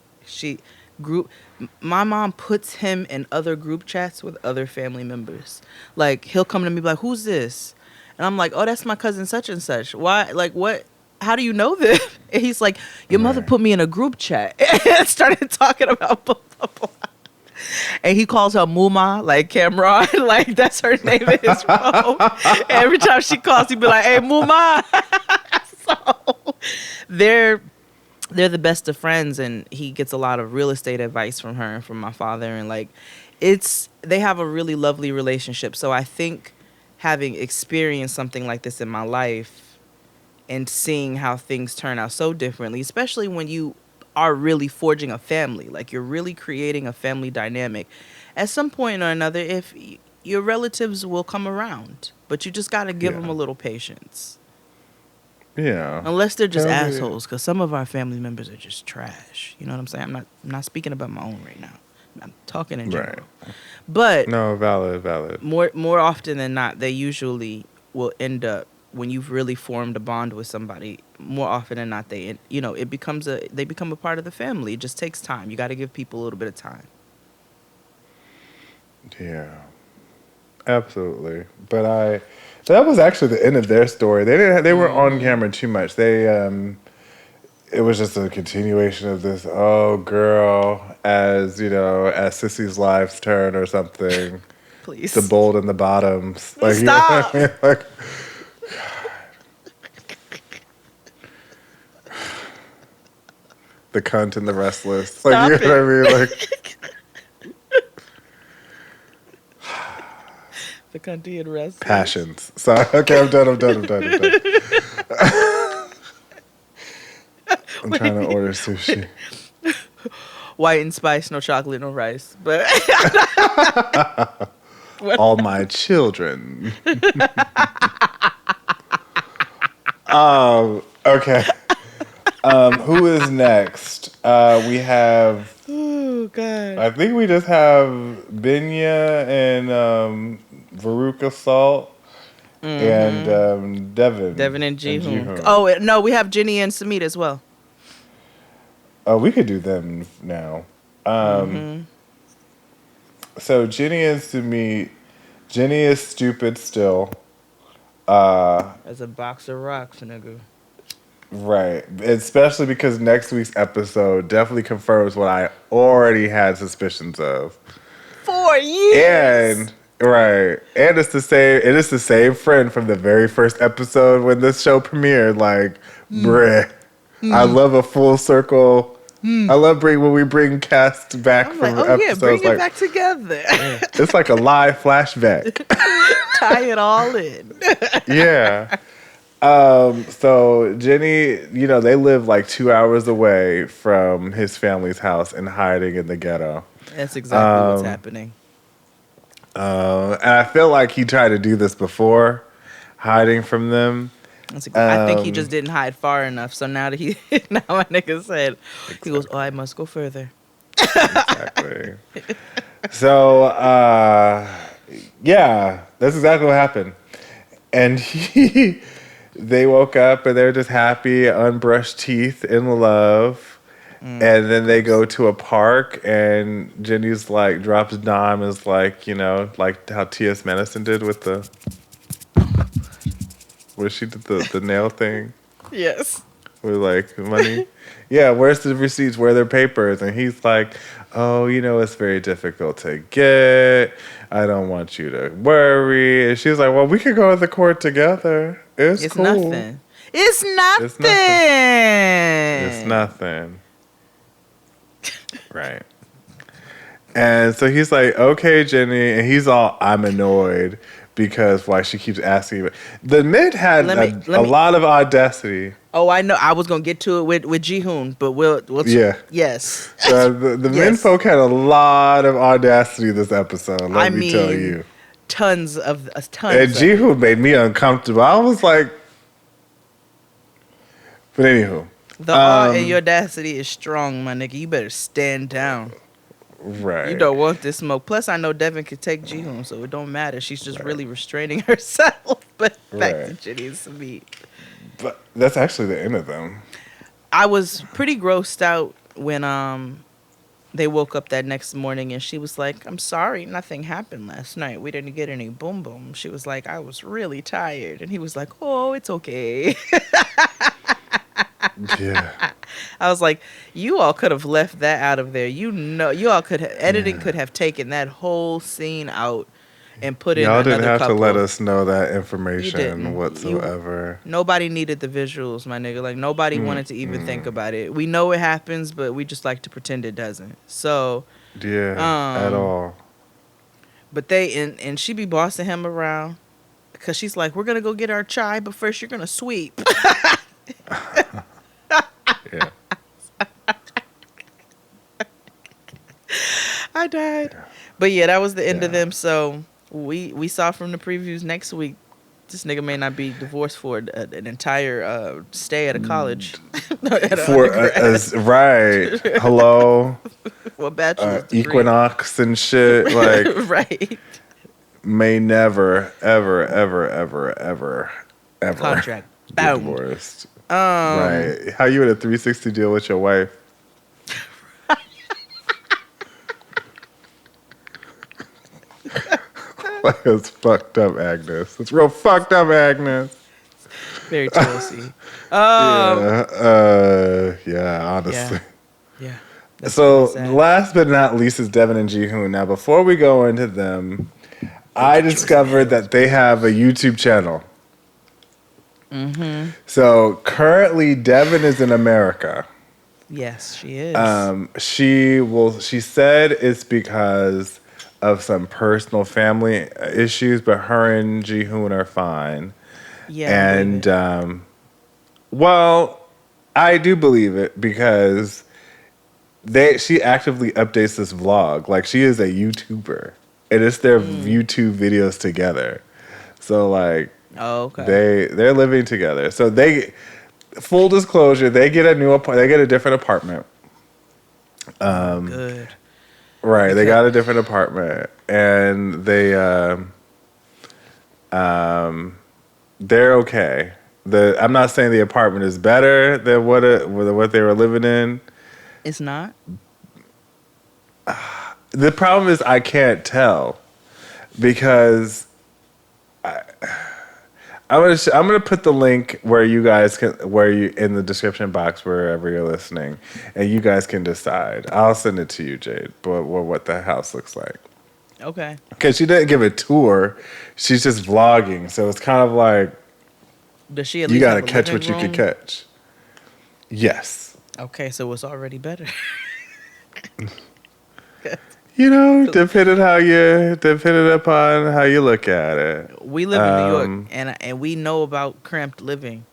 My mom puts him in other group chats with other family members. Like, he'll come to me like, who's this? And I'm like, oh, that's my cousin such and such. Why? Like, what? How do you know this? And he's like, your mother put me in a group chat and started talking about blah, blah, blah. And he calls her Muma, like Cameron, like that's her name in his phone. Every time she calls, he'd be like, hey, Muma. So they're the best of friends, and he gets a lot of real estate advice from her and from my father, and like they have a really lovely relationship. So I think having experienced something like this in my life and seeing how things turn out so differently, especially when you are really forging a family, like you're really creating a family dynamic, at some point or another, if your relatives will come around, but you just got to give them a little patience. Yeah. Unless they're just assholes, because some of our family members are just trash. You know what I'm saying? I'm not speaking about my own right now. I'm talking in general. Right. But no, valid. More often than not, they usually will end up, when you've really formed a bond with somebody, more often than not, they become a part of the family. It just takes time. You got to give people a little bit of time. Yeah, absolutely. But that was actually the end of their story. They were on camera too much. It was just a continuation of this, oh girl, as Sissy's lives turn or something. Please. The bold and the bottoms. Like, stop. You know what I mean? Like, the cunt and the restless. Like, stop, you know what I mean? Like, the cunty and restless. Passions. Sorry. Okay, I'm done. I'm trying to order sushi. White and spice, no chocolate, no rice. But all my children. Okay. Who is next? We have. Oh God. I think we just have Binya and Veruca Salt and Devin and Jihoon. Oh no, we have Jenny and Samit as well. Oh, we could do them now. So Jenny and Samit. Jenny is stupid still. As a box of rocks, nigga. Right. Especially because next week's episode definitely confirms what I already had suspicions of. 4 years. And it's the same friend from the very first episode when this show premiered. Like, bruh. I love a full circle. I love when we bring cast back from episodes. Yeah, bring it back together. It's like a live flashback. Tie it all in. Yeah. So Jenny, they live like 2 hours away from his family's house and hiding in the ghetto. That's exactly what's happening. And I feel like he tried to do this before, hiding from them. I think he just didn't hide far enough. So now my nigga said, he goes, oh, I must go further. Exactly. So, yeah, that's exactly what happened. And they woke up and they're just happy, unbrushed teeth, in love. And then they go to a park, and Jenny's like drops Dom is like, like how T.S. Madison did with the where she did the nail thing. Yes. With like money. Yeah, where's the receipts? Where are their papers? And he's like, oh, it's very difficult to get. I don't want you to worry. And she's like, well, we could go to the court together. It's cool. Nothing. It's nothing. It's nothing. Right. And so he's like, okay, Jenny. And he's all, I'm annoyed because why she keeps asking. The men had a lot of audacity. Oh, I know. I was going to get to it with Ji-hoon, but we'll yeah. Yes. The yes. men folk had a lot of audacity this episode, let me tell you. Tons. And Ji-hoon made me uncomfortable. I was like, but anywho. The awe in your audacity is strong, my nigga. You better stand down. Right. You don't want this smoke. Plus, I know Devin could take Ji-hoon, so it don't matter. She's just really restraining herself. But back to Jenny and Samit. But that's actually the end of them. I was pretty grossed out when they woke up that next morning and she was like, I'm sorry, nothing happened last night. We didn't get any boom boom. She was like, I was really tired. And he was like, oh, it's okay. Yeah. I was like, you all could have left that out of there. You all could have, editing could have taken that whole scene out and put in another couple. Y'all didn't have to let us know that information whatsoever. Nobody needed the visuals, my nigga. Like, nobody wanted to even think about it. We know it happens, but we just like to pretend it doesn't. So. Yeah, at all. But and she be bossing him around because she's like, we're going to go get our chai, but first you're going to sweep. Yeah. I died. Yeah. But yeah, that was the end of them. So we saw from the previews next week, this nigga may not be divorced for an entire stay at a college. Right. Hello. Well, bachelor's degree. Equinox and shit. Like, right. May never, ever, ever, ever, ever, ever contract get divorced. Right. How you in a 360 deal with your wife? Like, it's fucked up, Agnes. It's real fucked up, Agnes. Very Chelsea. Yeah, honestly. Yeah. So, last but not least is Devin and Ji-hoon. Now, before we go into them, I discovered that they have a YouTube channel. Mm-hmm. So, currently, Devin is in America. Yes, she is. She said it's because of some personal family issues, but her and Ji-hoon are fine. Yeah. And, well, I do believe it because she actively updates this vlog. Like, she is a YouTuber. And it's their YouTube videos together. So, like, they're living together. So full disclosure, they get a different apartment. Good. Right, they got a different apartment, and they're okay. I'm not saying the apartment is better than what they were living in. It's not. The problem is I can't because I'm gonna put the link where you guys in the description box wherever you're listening, and you guys can decide. I'll send it to you, Jade, but what the house looks like. Okay. Because she didn't give a tour, she's just vlogging, so it's kind of like, does she? At least you gotta have a catch what living you can catch. Yes. Okay, so it's already better. Depending upon how you look at it. We live in New York, and we know about cramped living.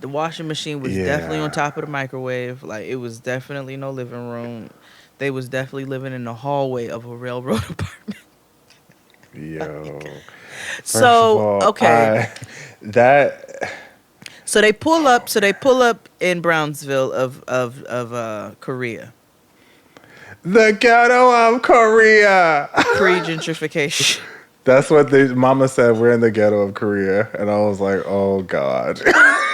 The washing machine was definitely on top of the microwave. Like, it was definitely no living room. They was definitely living in the hallway of a railroad apartment. Yo. So, okay. So they pull up in Brownsville of Korea. The ghetto of Korea. Pre-gentrification. That's what Mama said. We're in the ghetto of Korea, and I was like, oh God.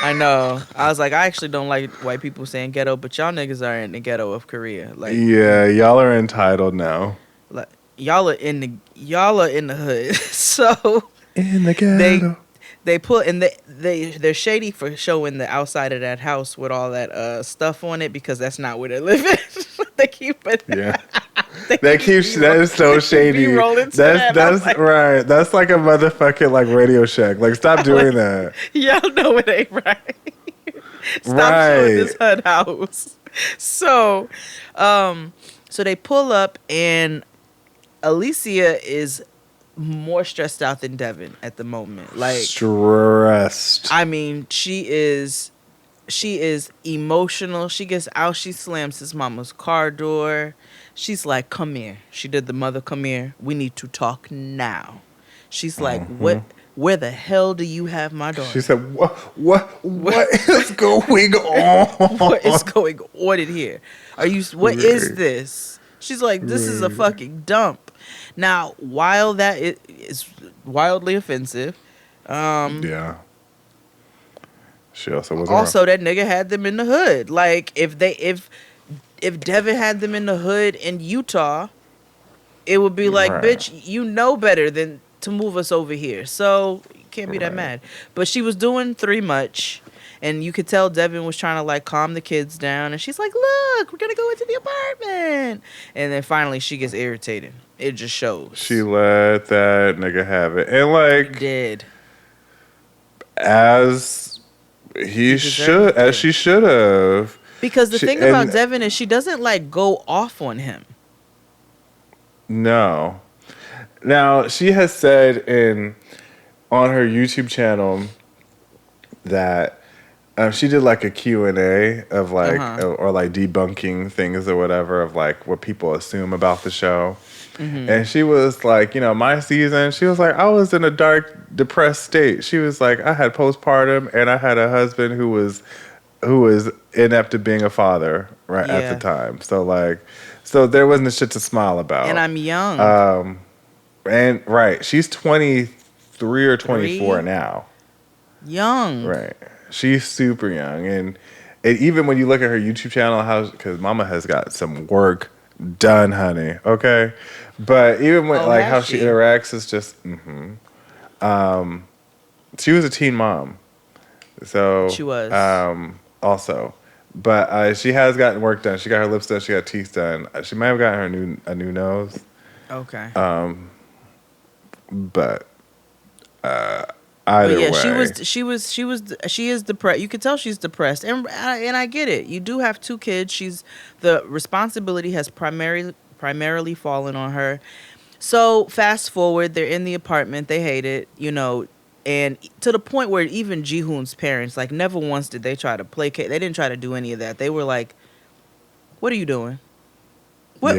I know. I was like, I actually don't like white people saying ghetto, but y'all niggas are in the ghetto of Korea. Like, yeah, y'all are entitled now. like y'all are in the hood. So In the ghetto. they put and they're shady for showing the outside of that house with all that stuff on it because that's not where they're living. They keep it. Yeah. That is so shady. That's like, right. That's like a motherfucking like Radio Shack. Like, stop doing that. Y'all know it ain't right. Stop Right. showing this HUD house. So, so they pull up and Alicia is more stressed out than Devin at the moment. Like, stressed. I mean, she is emotional. She gets out, she slams his mama's car door. She's like, come here. She did the mother, come here. We need to talk now. She's like, where the hell do you have my daughter? She said, what is going on? What is going on in here? What is this? She's like, this is a fucking dump. Now, while that is wildly offensive, yeah. She also was that nigga had them in the hood. Like, if Devin had them in the hood in Utah, it would be like, bitch, you know better than to move us over here. So you can't be that mad. But she was doing three much, and you could tell Devin was trying to like calm the kids down. And she's like, look, we're gonna go into the apartment. And then finally she gets irritated. It just shows. She let that nigga have it, and like did as she should have. Because the thing about Devin is she doesn't like go off on him. No. Now, she has said on her YouTube channel that she did like a Q&A of like, or like debunking things or whatever of like what people assume about the show. Mm-hmm. And she was like, my season, she was like, I was in a dark, depressed state. She was like, I had postpartum and I had a husband who was inept at being a father at the time. So there wasn't a shit to smile about. And I'm young. And she's 23 or 24 now. Young. Right. She's super young. And even when you look at her YouTube channel, because Mama has got some work done, honey. Okay? But even when how she interacts is just she was a teen mom. So she was. Also. But she has gotten work done. She got her lips done. She got teeth done. She might have gotten a new nose. Okay. But either way, she is depressed. You could tell she's depressed, and I get it. You do have two kids. The responsibility has primarily fallen on her. So fast forward, they're in the apartment. They hate it, and to the point where even Ji-hoon's parents, like, never once did they try to placate. They didn't try to do any of that. They were like, "What are you doing? What?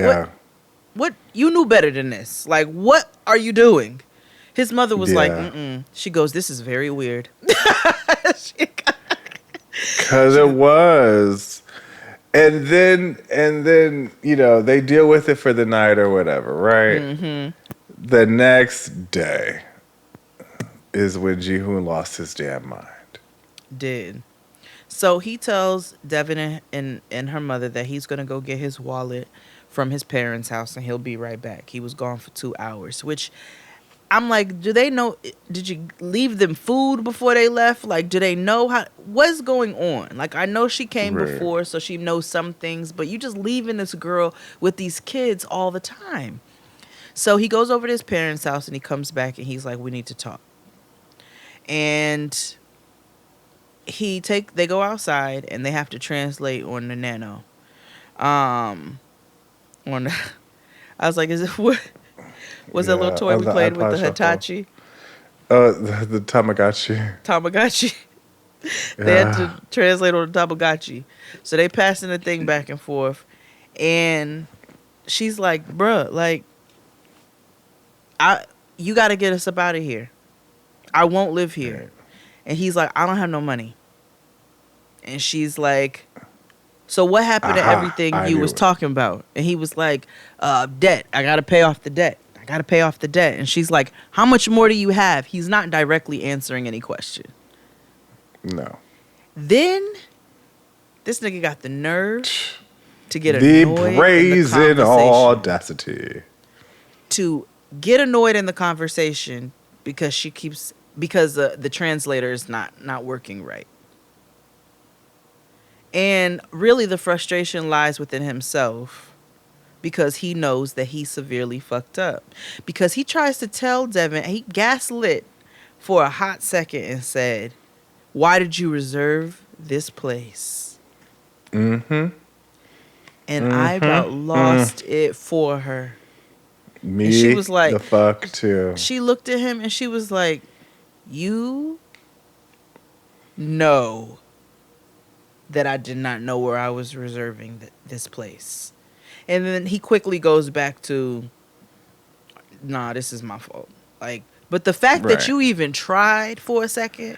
You knew better than this. Like, what are you doing?" His mother was like, "Mm-mm." She goes, "This is very weird." Because it was. And then they deal with it for the night or whatever, right? Mm-hmm. The next day is when Ji-hoon lost his damn mind. Did. So he tells Devin and her mother that he's going to go get his wallet from his parents' house and he'll be right back. He was gone for 2 hours, which I'm like, do they know? Did you leave them food before they left? Like, do they know what's going on? Like, I know she came before, so she knows some things, but you just leaving this girl with these kids all the time. So he goes over to his parents' house and he comes back and he's like, we need to talk. And they go outside and they have to translate on the nano. I was like, is it what? Was that little toy we played with, the Hitachi? Oh, the Tamagotchi. Tamagotchi. They had to translate on the Tamagotchi. So they passing the thing back and forth. And she's like, bruh, like, you got to get us up out of here. I won't live here. And he's like, I don't have no money. And she's like, so what happened to everything you was talking about? And he was like, debt. I got to pay off the debt. got to pay off the debt. And she's like, how much more do you have? He's not directly answering any question. No. Then this nigga got the nerve to get The annoyed brazen in the conversation. audacity. To get annoyed in the conversation because the translator is not working right. And really the frustration lies within himself because he knows that he's severely fucked up. Because he tries to tell Devin, he gaslit for a hot second and said, why did you reserve this place? Mm-hmm. And I about lost it for her. Me, and she was like, the fuck too. She looked at him and she was like, you know that I did not know where I was reserving this place. And then he quickly goes back to, nah, this is my fault. Like, but the fact that you even tried for a second.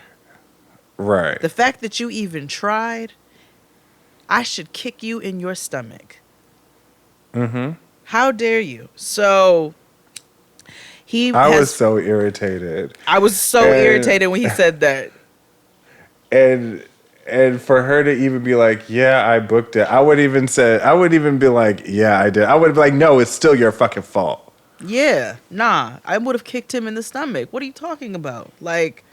Right. The fact that you even tried, I should kick you in your stomach. Mm-hmm. How dare you? So I was so irritated. I was so irritated when he said that. And for her to even be like, yeah, I booked it. I would even be like, yeah, I did. I would be like, no, it's still your fucking fault. Yeah, nah. I would have kicked him in the stomach. What are you talking about? Like,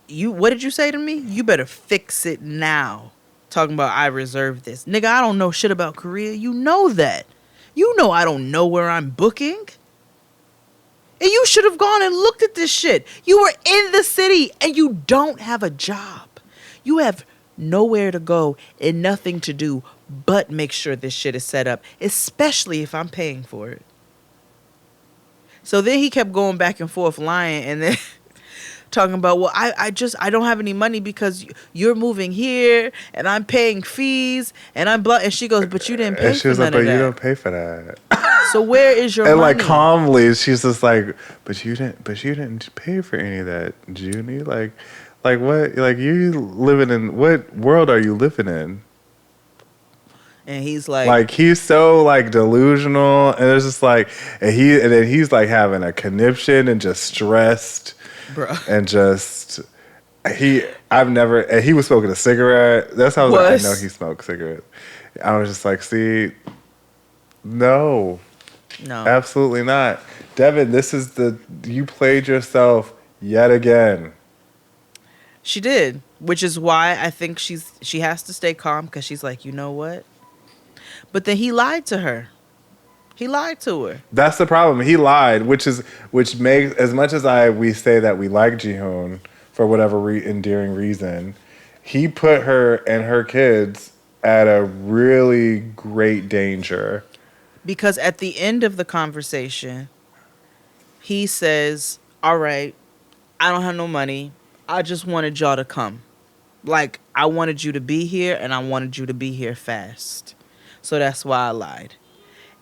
what did you say to me? You better fix it now. Talking about I reserved this. Nigga, I don't know shit about Korea. You know that. You know I don't know where I'm booking. And you should have gone and looked at this shit. You were in the city and you don't have a job. You have nowhere to go and nothing to do but make sure this shit is set up, especially if I'm paying for it. So then he kept going back and forth lying and then talking about, well, I don't have any money because you're moving here and I'm paying fees and I'm and she goes, but you didn't pay for that. And she was like, but you don't pay for that. So where is your and money? like calmly, she's just like, but you didn't pay for any of that, Junie. Like what? Like you living in what world are you living in? And he's like he's so like delusional, and it's just like, and then he's like having a conniption and just stressed, bro, and just he was smoking a cigarette. That's how I was like, I know he smoked cigarettes. I was just like, see, no, absolutely not, Devin. You played yourself yet again. She did, which is why I think she has to stay calm because she's like, you know what? But then he lied to her. He lied to her. That's the problem. He lied, which makes, as much as we say that we like Jihoon for whatever endearing reason, he put her and her kids at a really great danger. Because at the end of the conversation, he says, all right, I don't have no money. I just wanted y'all to come. Like, I wanted you to be here and I wanted you to be here fast. So that's why I lied.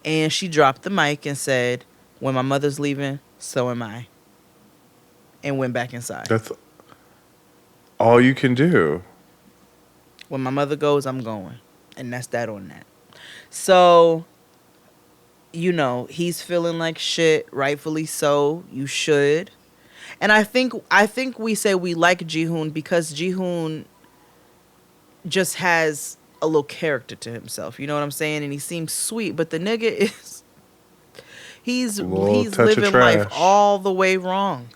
And she dropped the mic and said, when my mother's leaving, so am I. And went back inside. That's all you can do. When my mother goes, I'm going. And that's that on that. So, you know, he's feeling like shit, rightfully so. You should. And I think we say we like Jihoon because Jihoon just has a little character to himself. You know what I'm saying? And he seems sweet, but the nigga is he's living life all the way wrong.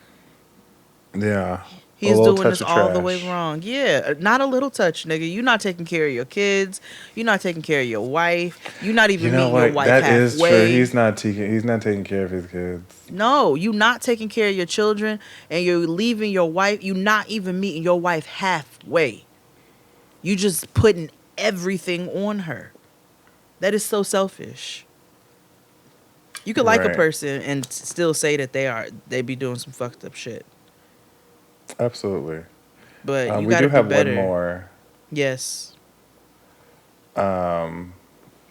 Yeah. He's doing this all the way wrong. Yeah, not a little touch, nigga. You're not taking care of your kids. You're not taking care of your wife. You're not even meeting your wife halfway. That is true. He's not taking care of his kids. No, you're not taking care of your children, and you're leaving your wife. You're not even meeting your wife halfway. You just putting everything on her. That is so selfish. You could like a person and still say that they be doing some fucked up shit. Absolutely. But you we gotta do have be better. one more. Yes. Yeah,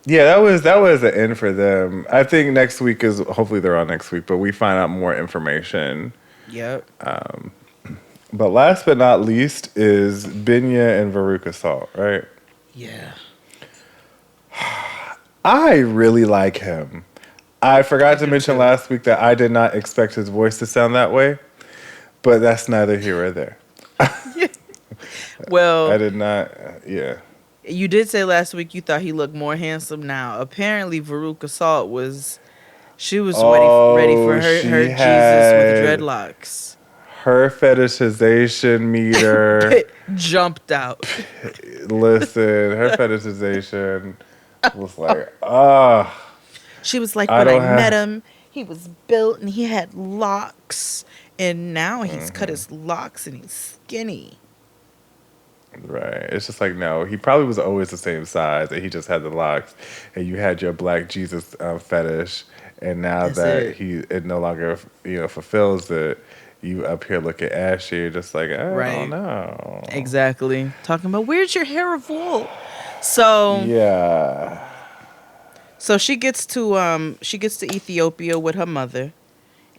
that was the end for them. I think next week hopefully they're on next week, but we find out more information. Yep. But last but not least is Binya and Veruca Salt, right? Yeah. I really like him. I forgot to mention last week that I did not expect his voice to sound that way, but that's neither here or there. Well, I did not. Yeah. you did say last week you thought he looked more handsome now. Apparently, Veruca Salt was ready for her Jesus with dreadlocks. Her fetishization meter Jumped out. listen, her fetishization was like, She was like, I when don't I met have- him, he was built and he had locks. And now he's cut his locks and he's skinny. right. It's just like, no, he probably was always the same size and he just had the locks. And you had your black Jesus fetish. And now That's that it. it no longer, fulfills it, you up here looking ashy, you're just like, I don't know. Exactly. Talking about, where's your hair of wool? So Yeah. So she gets to Ethiopia with her mother,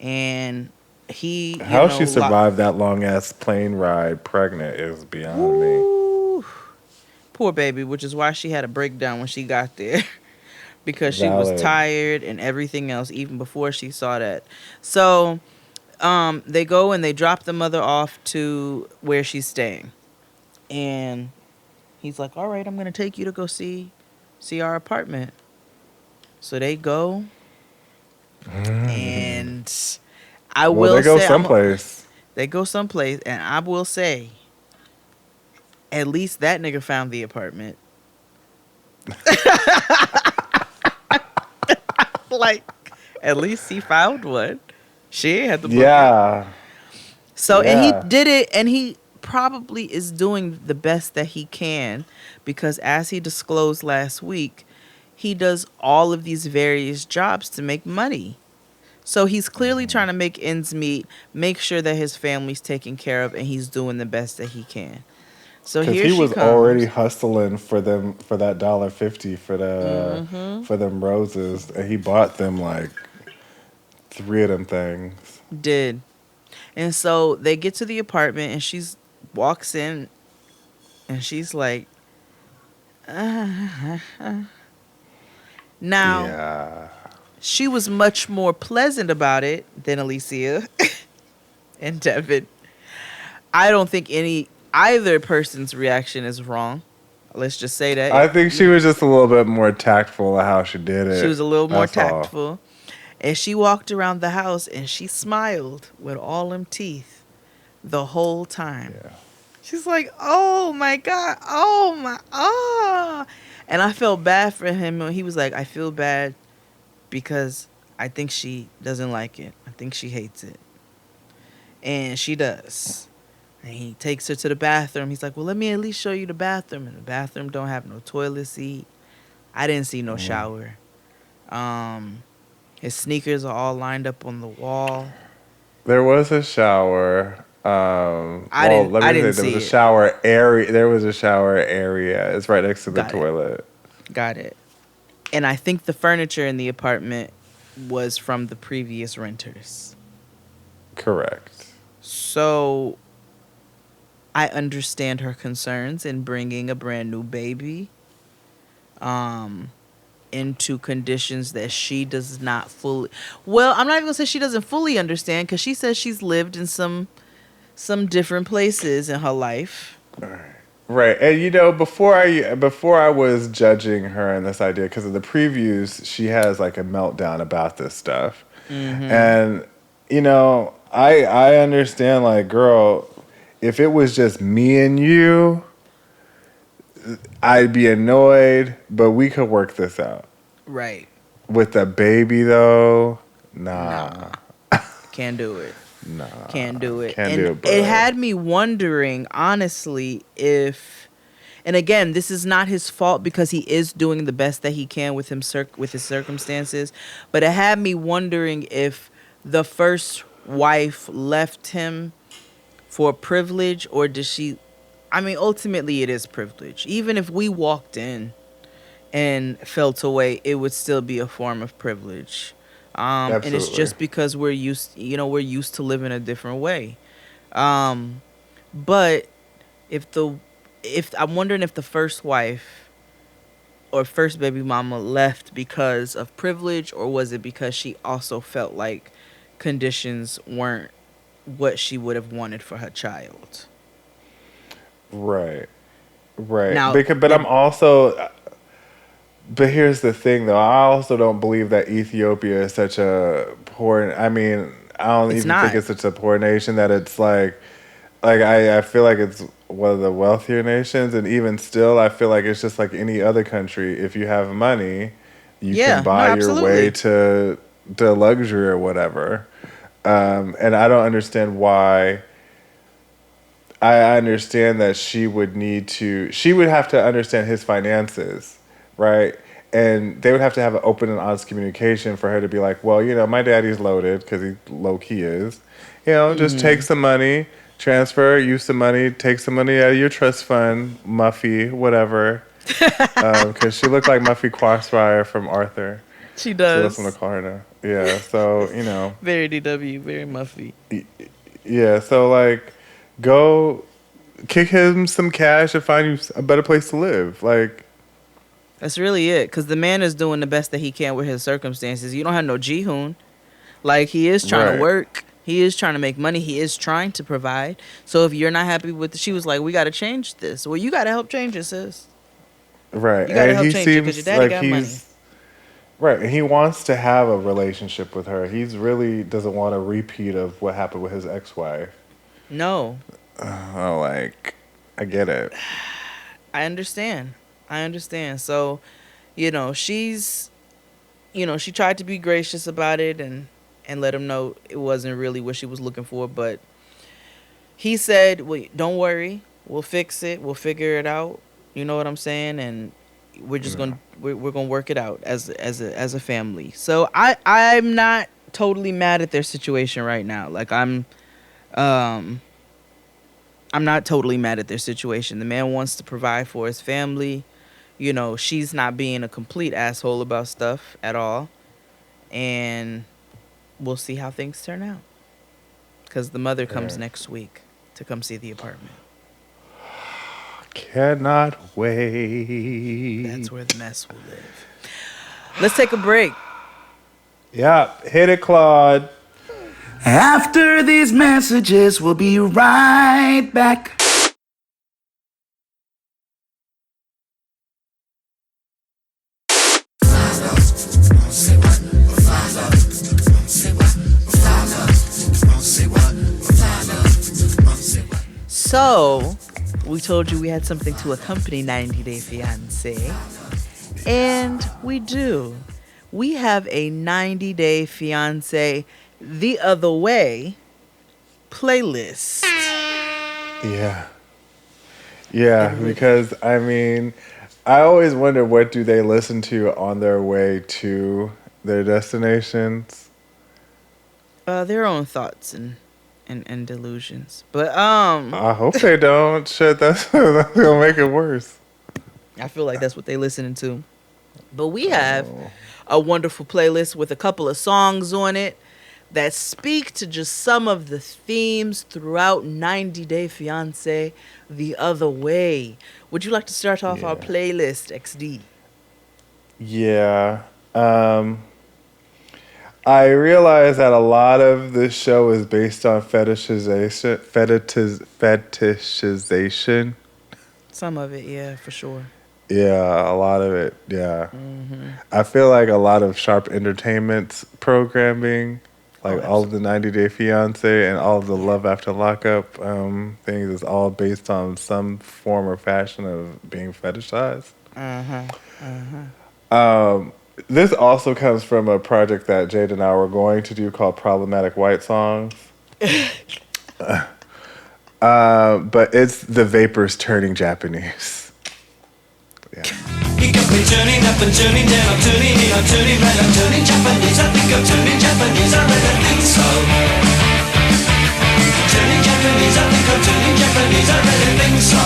and How she survived that long ass plane ride pregnant is beyond me. Ooh, poor baby, which is why she had a breakdown when she got there. Because she was Valid. tired and everything else even before she saw that. So they go and they drop the mother off to where she's staying. And he's like, all right, I'm going to take you to go see our apartment. So they go. And I will They go say... someplace. They go someplace. And I will say, at least that nigga found the apartment. Like, at least he found one. She had the book. Yeah. So, Yeah. and he did it, and he probably is doing the best that he can, because as he disclosed last week, he does all of these various jobs to make money. So he's clearly trying to make ends meet, make sure that his family's taken care of, and he's doing the best that he can. So Because here he she was comes. already hustling for them for that $1.50 for Mm-hmm. for them roses, and he bought them like 3 of them things. Did. And so they get to the apartment, and she's walks in, and she's like, Now, Yeah. she was much more pleasant about it than Alicia and Devin. I don't think either person's reaction is wrong. Let's just say that. I think she was just a little bit more tactful of how she did it. She was a little more That's all. tactful. And she walked around the house and she smiled with all them teeth the whole time. Yeah. She's like, oh my God. Oh my. Oh. And I felt bad for him. He was like, I feel bad because I think she doesn't like it. I think she hates it. And she does. And he takes her to the bathroom. He's like, well, let me at least show you the bathroom. And the bathroom don't have no toilet seat. I didn't see no shower. His sneakers are all lined up on the wall. There was a shower. I didn't there was see a it. shower area. There was a shower area. It's right next to the Got it. toilet. Got it. And I think the furniture in the apartment was from the previous renters. Correct. So I understand her concerns in bringing a brand new baby into conditions that she does not fully... Well, I'm not even going to say she doesn't fully understand, because she says she's lived in some different places in her life. Right. And before I was judging her in this idea, because of the previews, she has like a meltdown about this stuff. Mm-hmm. And I understand, like, girl, if it was just me and you, I'd be annoyed, but we could work this out. Right. With the baby though, nah. Can't do it. Nah. Can't do it. Can't And do it, bro. it had me wondering, honestly, if... And again, this is not his fault, because he is doing the best that he can with his circumstances. But it had me wondering if the first wife left him for privilege, or does she... I mean, ultimately, it is privilege. Even if we walked in and felt away, it would still be a form of privilege. And it's Absolutely. just because we're used to living a different way. But if I'm wondering if the first wife or first baby mama left because of privilege, or was it because she also felt like conditions weren't what she would have wanted for her child? Right. Right. Now, But I'm also. But here's the thing, though. I also don't believe that Ethiopia is such a poor. I mean, I don't It's even not. think it's such a poor nation that it's like I feel like it's one of the wealthier nations, and even still, I feel like it's just like any other country. If you have money, you Yeah, can buy no, your absolutely. way to luxury or whatever. And I don't understand why. I understand that she would have to understand his finances, right? And they would have to have an open and honest communication for her to be like, well, my daddy's loaded because he low key is. Just take some money, transfer, use some money, take some money out of your trust fund, Muffy, whatever. Because she looked like Muffy Crossfire from Arthur. She So does. that's what I call her now. Yeah, so, Very DW, very Muffy. yeah, so like, go kick him some cash and find you a better place to live. Like, That's really it, because the man is doing the best that he can with his circumstances. You don't have no Jihoon. Like, he is trying Right. to work. He is trying to make money. He is trying to provide. So if you're not happy with she was like, we got to change this. Well, you got to help change it, sis. right. You gotta And help he change it 'cause seems your daddy like got he's money. right. And he wants to have a relationship with her. He's really doesn't want a repeat of what happened with his ex-wife. No, Oh, like, I get it. I understand. So, she's, she tried to be gracious about it and let him know it wasn't really what she was looking for. But he said, well, don't worry. We'll fix it. We'll figure it out. You know what I'm saying? And we're just going to, we're going to work it out as a family. So I'm not totally mad at their situation right now. Like I'm not totally mad at their situation. The man wants to provide for his family. She's not being a complete asshole about stuff at all. And we'll see how things turn out. Because the mother comes next week to come see the apartment. Cannot wait. That's where the mess will live. Let's take a break. Yeah, hit it, Claude. After these messages, we'll be right back. So, we told you we had something to accompany 90 Day Fiancé. And we do. We have a 90 Day Fiancé The Other Way playlist. Yeah. Yeah, because I always wonder what do they listen to on their way to their destinations. Their own thoughts and delusions. But I hope they don't. Shit, that's gonna make it worse. I feel like that's what they listening to. But we have a wonderful playlist with a couple of songs on it that speak to just some of the themes throughout 90 Day Fiancé The Other Way. Would you like to start off our playlist, XD? Yeah. I realize that a lot of this show is based on fetishization. Some of it, yeah, for sure. Yeah, a lot of it. Yeah. I feel like a lot of Sharp Entertainment's programming, like all of the 90 Day Fiancé and all of the Love After Lockup things, is all based on some form or fashion of being fetishized. This also comes from a project that Jade and I were going to do called Problematic White Songs. But it's the Vapors turning Japanese. Yeah. He got me turning up and turning down, I'm turning in, I'm turning right, I'm turning Japanese. I think I'm turning Japanese, I really think so. Turning Japanese, I think I'm turning Japanese, I really think so.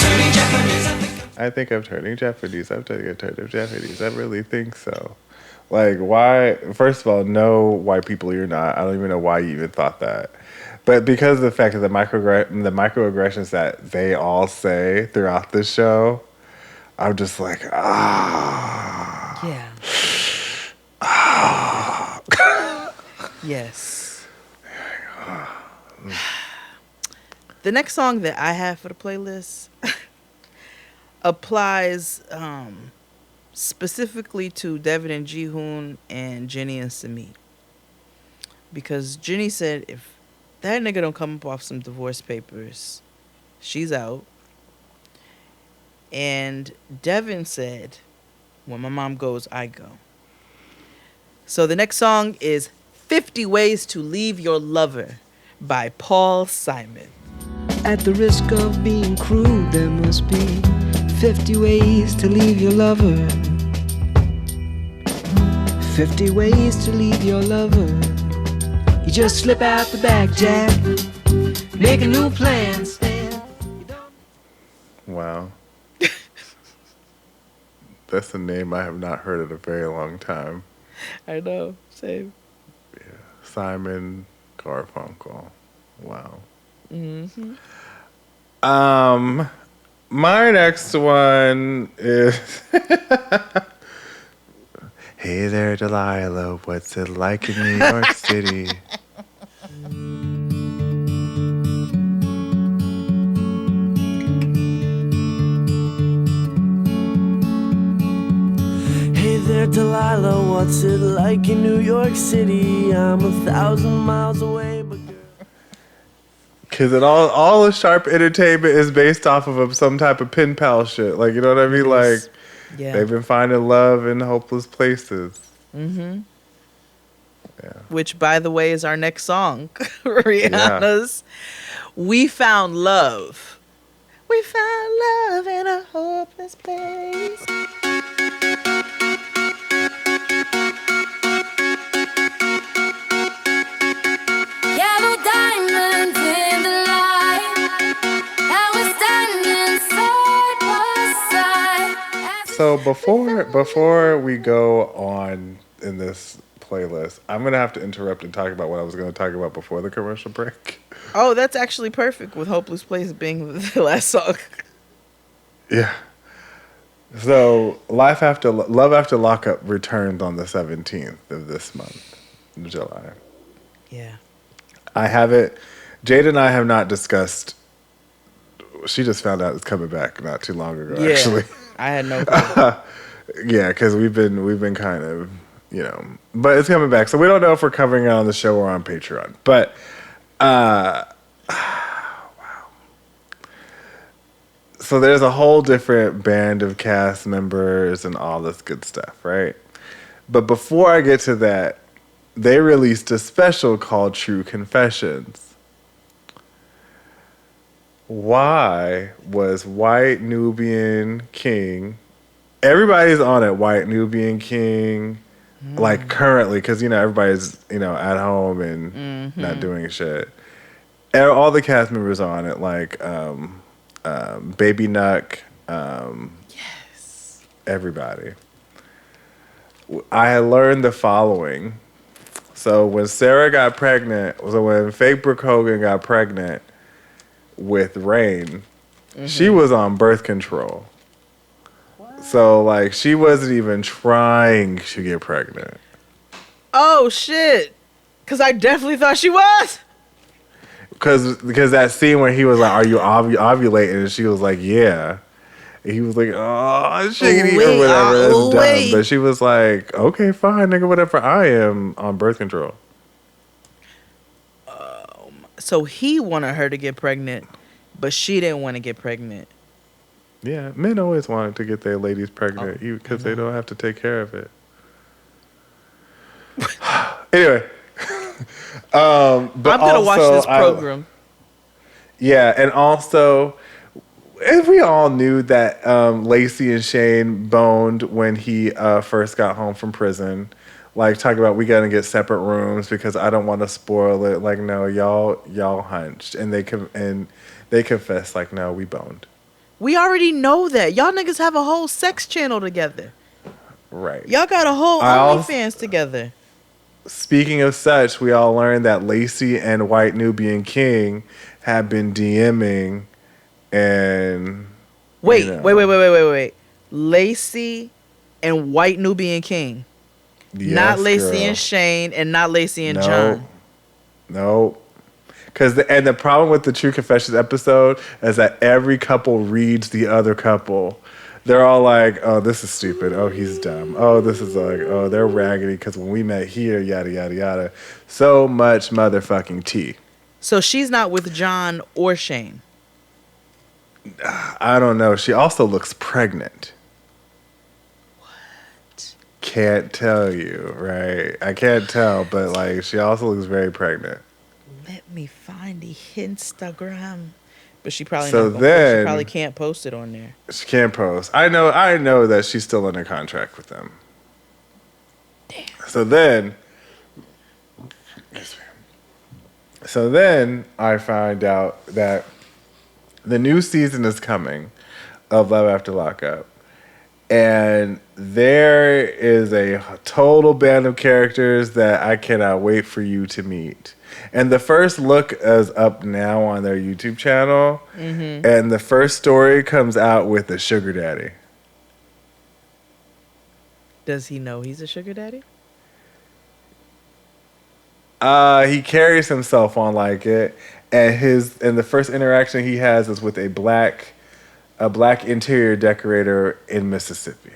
Turning Japanese, I think I'm turning Japanese. I'm turning Japanese. I really think so. Like, why? First of all, no, white people, you're not. I don't even know why you even thought that. But because of the fact that the microaggressions that they all say throughout the show, I'm just like, Yeah. Yes. The next song that I have for the playlist applies specifically to Devin and Jihoon and Jenny and Simi. Because Jenny said if that nigga don't come up off some divorce papers, she's out. And Devin said, when my mom goes, I go. So the next song is 50 Ways to Leave Your Lover by Paul Simon. At the risk of being crude, there must be 50 ways to leave your lover. 50 ways to leave your lover. You just slip out the back, Jack. Make a new plan, Stan. wow. That's a name I have not heard in a very long time. I know, same. Simon Garfunkel. Wow. Mm-hmm. My next one is Hey there, Delilah. What's it like in New York City? Hey there, Delilah, what's it like in New York City? I'm 1,000 miles away, but girl. Because all the Sharp Entertainment is based off of some type of pen pal shit. Like, you know what I mean? Like, Yeah. they've been finding love in hopeless places. Mm-hmm. Yeah. Which, by the way, is our next song. Rihanna's We Found Love. We found love in a hopeless place. Yellow diamonds in the light. Now we're standing side by side. So before we go on in this playlist, I'm gonna have to interrupt and talk about what I was gonna talk about before the commercial break. Oh, that's actually perfect with Hopeless Place being the last song. Yeah. So Love After Lockup returns on the 17th of this month, July. Yeah. I haven't. Jade and I have not discussed. She just found out it's coming back not too long ago. Yeah. Actually, I had no clue. yeah, because we've been kind of, but it's coming back. So we don't know if we're covering it on the show or on Patreon. But wow. So there's a whole different band of cast members and all this good stuff, right? But before I get to that, they released a special called True Confessions. Why was White Nubian King? Everybody's on it. White Nubian King, like currently, because everybody's at home and not doing shit. And all the cast members are on it, like Baby Nuck. Yes. Everybody. I had learned the following. So when Sarah got pregnant, when fake Brooke Hogan got pregnant with Rain, she was on birth control. What? So like she wasn't even trying to get pregnant. Oh shit! Because I definitely thought she was. Because that scene where he was like, "Are you ovulating?" and she was like, "Yeah." And he was like, "Oh, shiggity," or whatever. That's dumb. But she was like, "Okay, fine, nigga, whatever. I am on birth control." So he wanted her to get pregnant, but she didn't want to get pregnant. Yeah, men always wanted to get their ladies pregnant because they don't have to take care of it. Anyway, but I'm gonna watch this program. And also, if we all knew that Lacey and Shane boned when he first got home from prison. Like, talking about we gotta get separate rooms because I don't want to spoil it. Like, no, y'all hunched, and they confessed. Like, no, we boned. We already know that y'all niggas have a whole sex channel together. Right. Y'all got a whole OnlyFans together. Speaking of such, we all learned that Lacey and White Nubian King have been DMing, and wait. Lacey and White Nubian King. Not Lacey and Shane, and not Lacey and John. No. Because the problem with the True Confessions episode is that every couple reads the other couple. They're all like, oh, this is stupid. Oh, he's dumb. Oh, this is like, oh, they're raggedy because when we met here, yada, yada, yada. So much motherfucking tea. So she's not with John or Shane. I don't know. She also looks pregnant. What? Can't tell you, right? I can't tell, but like she also looks very pregnant. Let me find the Instagram. But she probably so not then she probably can't post it on there. She can't post. I know that she's still under contract with them. Damn. So then I find out that the new season is coming of Love After Lockup. And there is a total band of characters that I cannot wait for you to meet. And the first look is up now on their YouTube channel. Mm-hmm. And the first story comes out with a sugar daddy. Does he know he's a sugar daddy? He carries himself on like it. And the first interaction he has is with a black interior decorator in Mississippi.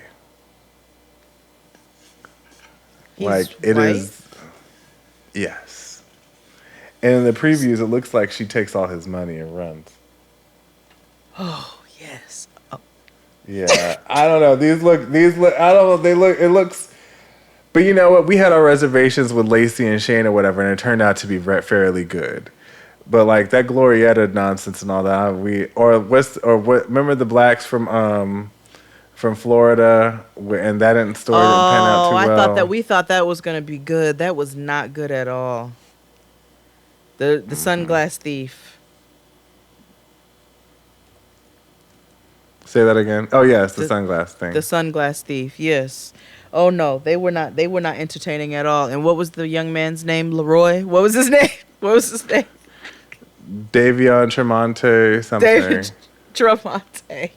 He's like it white? is, yes. And in the previews, it looks like she takes all his money and runs. Oh yes. Oh. Yeah, I don't know. These look. I don't know. It looks. But you know what? We had our reservations with Lacey and Shane or whatever, and it turned out to be fairly good. But like that Glorietta nonsense and all that, remember the blacks from Florida, and that story didn't pan out too well. We thought that was gonna be good. That was not good at all. The Sunglass Thief. Say that again. Oh yes, the sunglass thing. The Sunglass Thief. Yes. Oh no, they were not entertaining at all. And what was the young man's name? Leroy. What was his name? Davion Tremonte something. David Tremonte.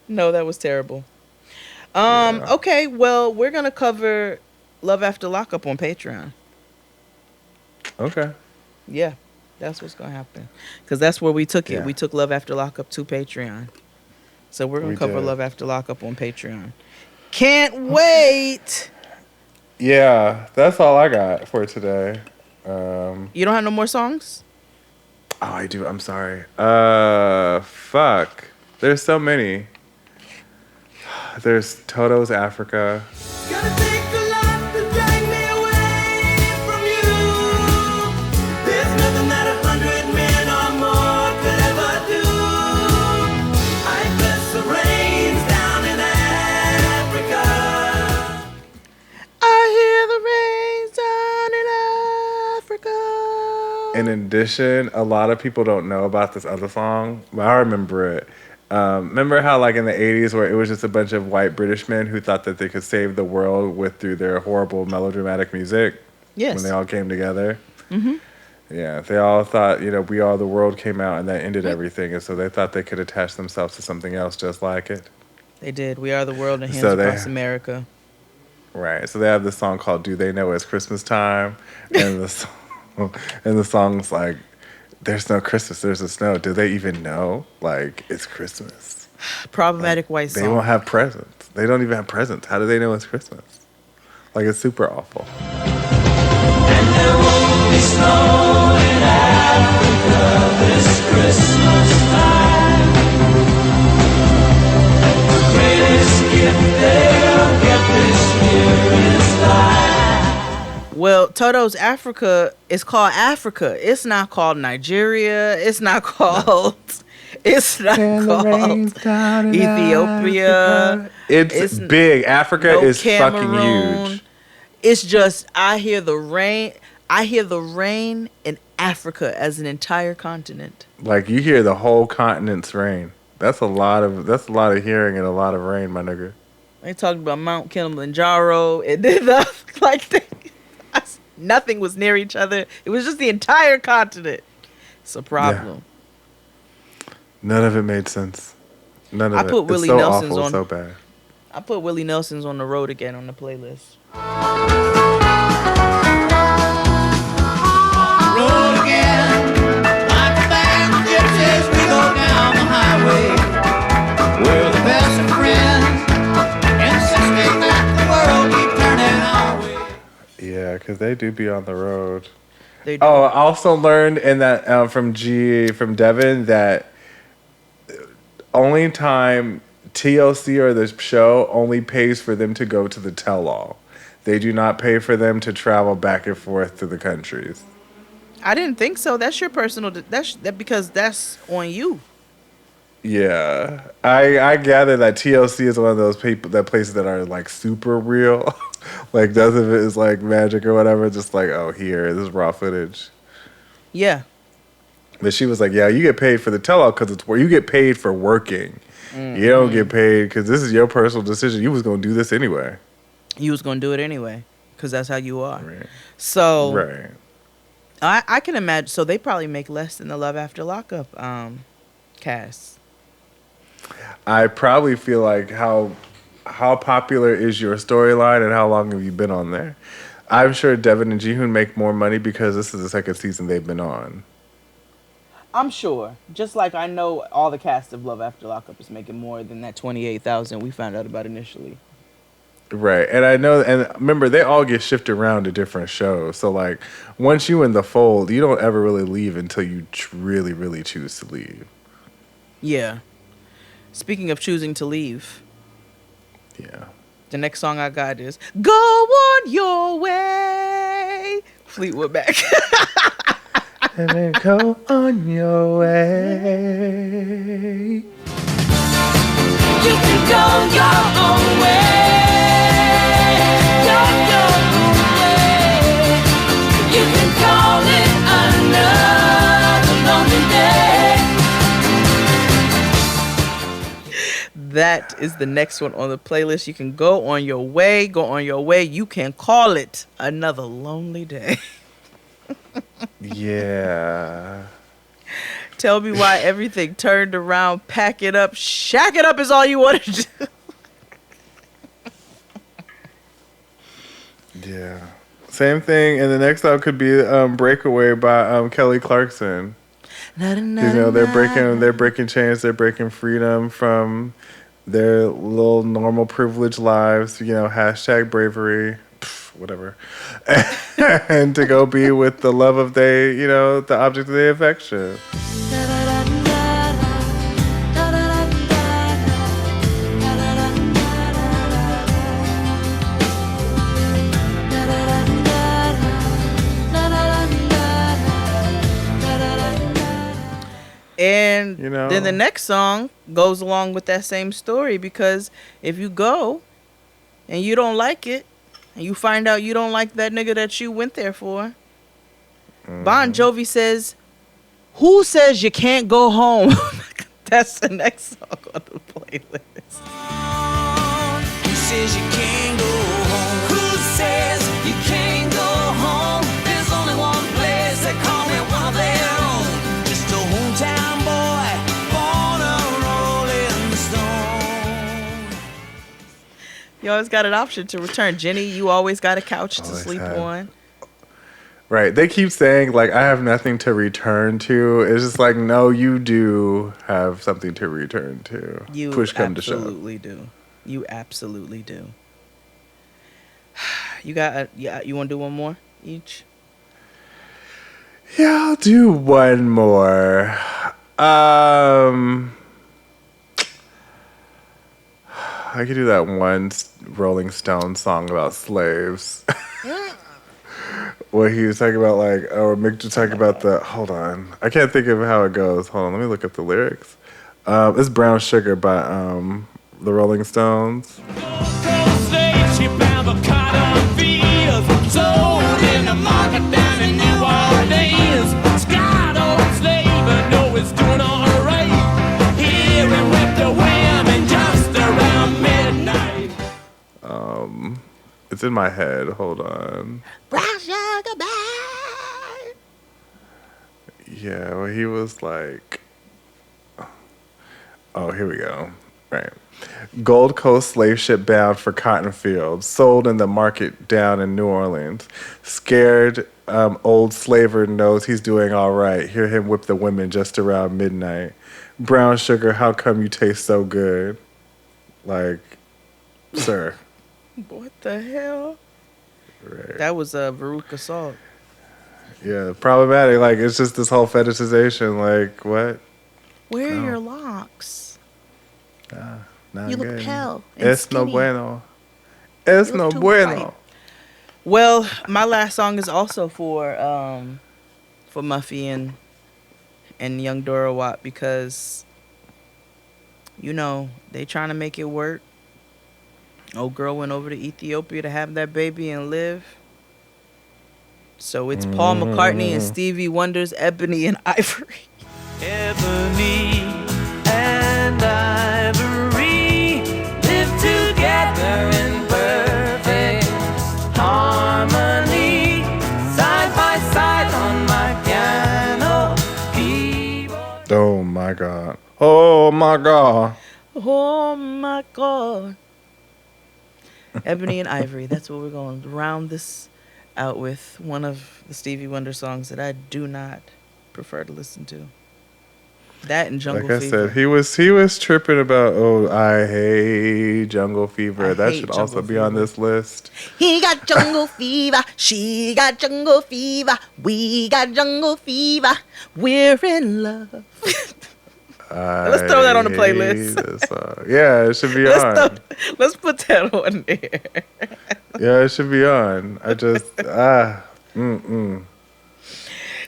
No, that was terrible. Yeah. Okay, well, we're gonna cover Love After Lockup on Patreon. Okay. Yeah, that's what's gonna happen. Because that's where we took it. Yeah. We took Love After Lockup to Patreon. So we're gonna cover Love After Lockup on Patreon. Can't wait. Yeah, that's all I got for today. You don't have no more songs? Oh, I do. I'm sorry. Fuck. There's so many. There's Toto's Africa. In addition, a lot of people don't know about this other song, but I remember it. Remember how, like, in the 80s, where it was just a bunch of white British men who thought that they could save the world through their horrible melodramatic music? Yes. When they all came together? Mm-hmm. Yeah, they all thought, We Are the World came out and that ended everything, and so they thought they could attach themselves to something else just like it. They did. We Are the World and Hands Across America. Right. So they have this song called Do They Know It's Christmas Time? And the song's like, there's no Christmas, there's the snow. Do they even know? Like, it's Christmas. Problematic white song. They won't have presents. They don't even have presents. How do they know it's Christmas? Like, it's super awful. And there won't be snow in Africa this Christmas time. The greatest gift they'll get this year is life. Well, Toto's Africa is called Africa. It's not called Nigeria. It's not called Ethiopia. It's big. Africa is Cameroon. fucking huge. It's just I hear the rain in Africa as an entire continent. Like, you hear the whole continent's rain. That's a lot of hearing and a lot of rain, my nigga. They talked about Mount Kilimanjaro and then nothing was near each other. It was just the entire continent. It's a problem. Yeah. None of it made sense. None of I it. put Willie it's so Nelson's awful, on. so bad. I put Willie Nelson's On the Road Again on the playlist. Road again, like a band of gypsies, we go down the highway. We're the best of friends, insisting that the world keep turning our way. Yeah, because they do be on the road. They do. Oh, I also learned in that from Devin that only time TLC or the show only pays for them to go to the tell-all. They do not pay for them to travel back and forth to the countries. I didn't think so. That's your personal. That because that's on you. Yeah, I gather that TLC is one of those places that are like super real. Like none of it is like magic or whatever. Just like, oh, here, this is raw footage. Yeah. But she was like, yeah, you get paid for the tell-all because it's where you get paid for working. Mm-hmm. You don't get paid because this is your personal decision. You was going to do this anyway. You was going to do it anyway because that's how you are. Right. So right. I can imagine. So they probably make less than the Love After Lockup cast. I probably feel like how popular is your storyline and how long have you been on there? I'm sure Devin and Jihoon make more money because this is the second season they've been on. I'm sure. Just like I know all the cast of Love After Lockup is making more than that $28,000 we found out about initially. Right. And I know, and remember, they all get shifted around to different shows. So, like, once you in the fold, you don't ever really leave until you really, really choose to leave. Yeah. Speaking of choosing to leave. Yeah. The next song I got is Go On Your Way. Fleetwood Mac. And then go on your way. You can go your own way. Go your own way. You can call it another lonely day. That is the next one on the playlist. You can go on your way. Go on your way. You can call it another lonely day. Yeah. Tell me why everything turned around. Pack it up. Shack it up is all you want to do. Yeah. Same thing. And the next song could be Breakaway by Kelly Clarkson. You know, they're breaking chains. They're breaking freedom from their little normal privileged lives. You know, #bravery. Whatever. And to go be with the love of the object of their affection. And then the next song goes along with that same story, because if you go and you don't like it, and you find out you don't like that nigga that you went there for, Bon Jovi says, who says you can't go home? That's the next song on the playlist. Who says you can't go home? Who says you can't go home? There's only one place they call me one of their own. Just a hometown boy, born a rolling stone. You always got an option to return. Jenny, you always got a couch to sleep on. Right. They keep saying, like, I have nothing to return to. It's just like, no, you do have something to return to. You Push come to shove. absolutely do. You absolutely do. You got you want to do one more each? Yeah, I'll do one more. I could do that one Rolling Stone song about slaves. Where he was talking about, like, Mick was talking about hold on. I can't think of how it goes. Hold on, let me look up the lyrics. It's Brown Sugar by the Rolling Stones. She found the cotton fields, sold in the market down in New Orleans. Scott old slave, I know it's doing all right. Here and with the women just around midnight. It's in my head. Hold on. Brown sugar, Yeah, well, he was like, oh, here we go. Right. Gold Coast slave ship bound for cotton fields, sold in the market down in New Orleans. Scared old slaver knows he's doing all right. Hear him whip the women just around midnight. Brown sugar, how come you taste so good? Like, sir. What the hell? Right. That was a Veruca Salt. Yeah, problematic. Like, it's just this whole fetishization. Like, what? Where are your locks? Not You good. look pale and Es no skinny. bueno. Es You no look too bueno. white. Well, my last song is also for Muffy and Young Dora Watt because, you know, they trying to make it work. Old girl went over to Ethiopia to have that baby and live. So it's Paul McCartney and Stevie Wonder's Ebony and Ivory. Ebony and Ivory live together in perfect harmony, side by side on my piano keyboard. Oh my God. Oh my God. Oh my God. Ebony and Ivory. That's what we're going to round this out with. One of the Stevie Wonder songs that I do not prefer to listen to. That and Jungle Like I Fever. said, he was tripping about, oh, I hate Jungle Fever. That hate should also Jungle be on Fever. this list. He got jungle fever. She got jungle fever. We got jungle fever. We're in love. Let's throw that on the playlist. I hate this song. Yeah, it should be on. Let's put that on there. Yeah, it should be on. I just,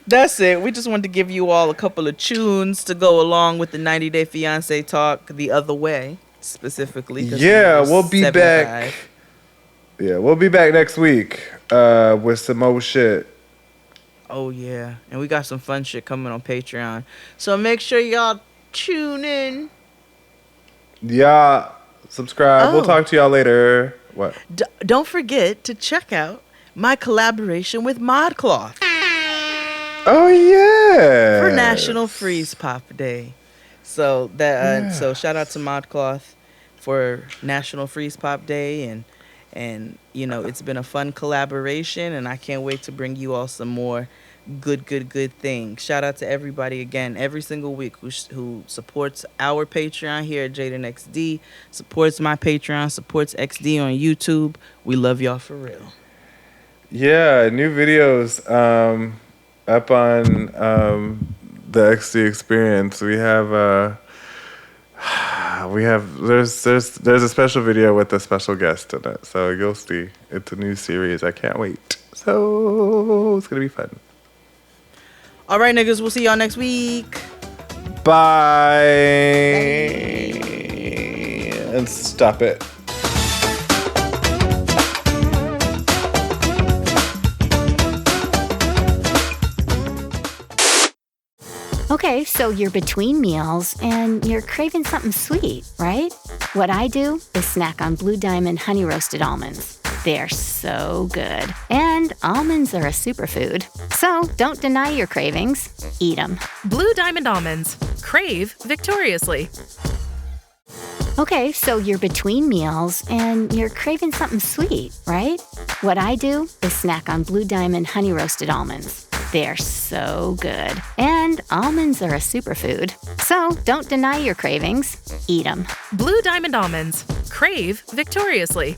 That's it. We just wanted to give you all a couple of tunes to go along with the 90 Day Fiance talk the other way, specifically. 'cause Yeah, we were we'll be 75. back. Yeah, we'll be back next week with some more shit. Oh, yeah. And we got some fun shit coming on Patreon. So make sure y'all tune in. Yeah, subscribe. We'll Oh. talk to y'all later. What? Don't forget to check out my collaboration with ModCloth Oh, yeah. for National Freeze Pop Day. So so shout out to ModCloth for National Freeze Pop Day, and you know, it's been a fun collaboration, and I can't wait to bring you all some more good things. Shout out to everybody again every single week who supports our Patreon here at Jaden XD, supports my Patreon, supports XD on YouTube. We love y'all for real. Yeah, new videos up on the XD Experience. There's a special video with a special guest in it, so you'll see. It's a new series. I can't wait. So it's gonna be fun. All right, niggas, we'll see y'all next week. Bye. And stop it. Okay, so you're between meals and you're craving something sweet, right? What I do is snack on Blue Diamond honey roasted almonds. They're so good. And almonds are a superfood. So don't deny your cravings. Eat them. Blue Diamond Almonds. Crave victoriously. Okay, so you're between meals and you're craving something sweet, right? What I do is snack on Blue Diamond honey roasted almonds. They're so good. And almonds are a superfood. So don't deny your cravings. Eat them. Blue Diamond Almonds. Crave victoriously.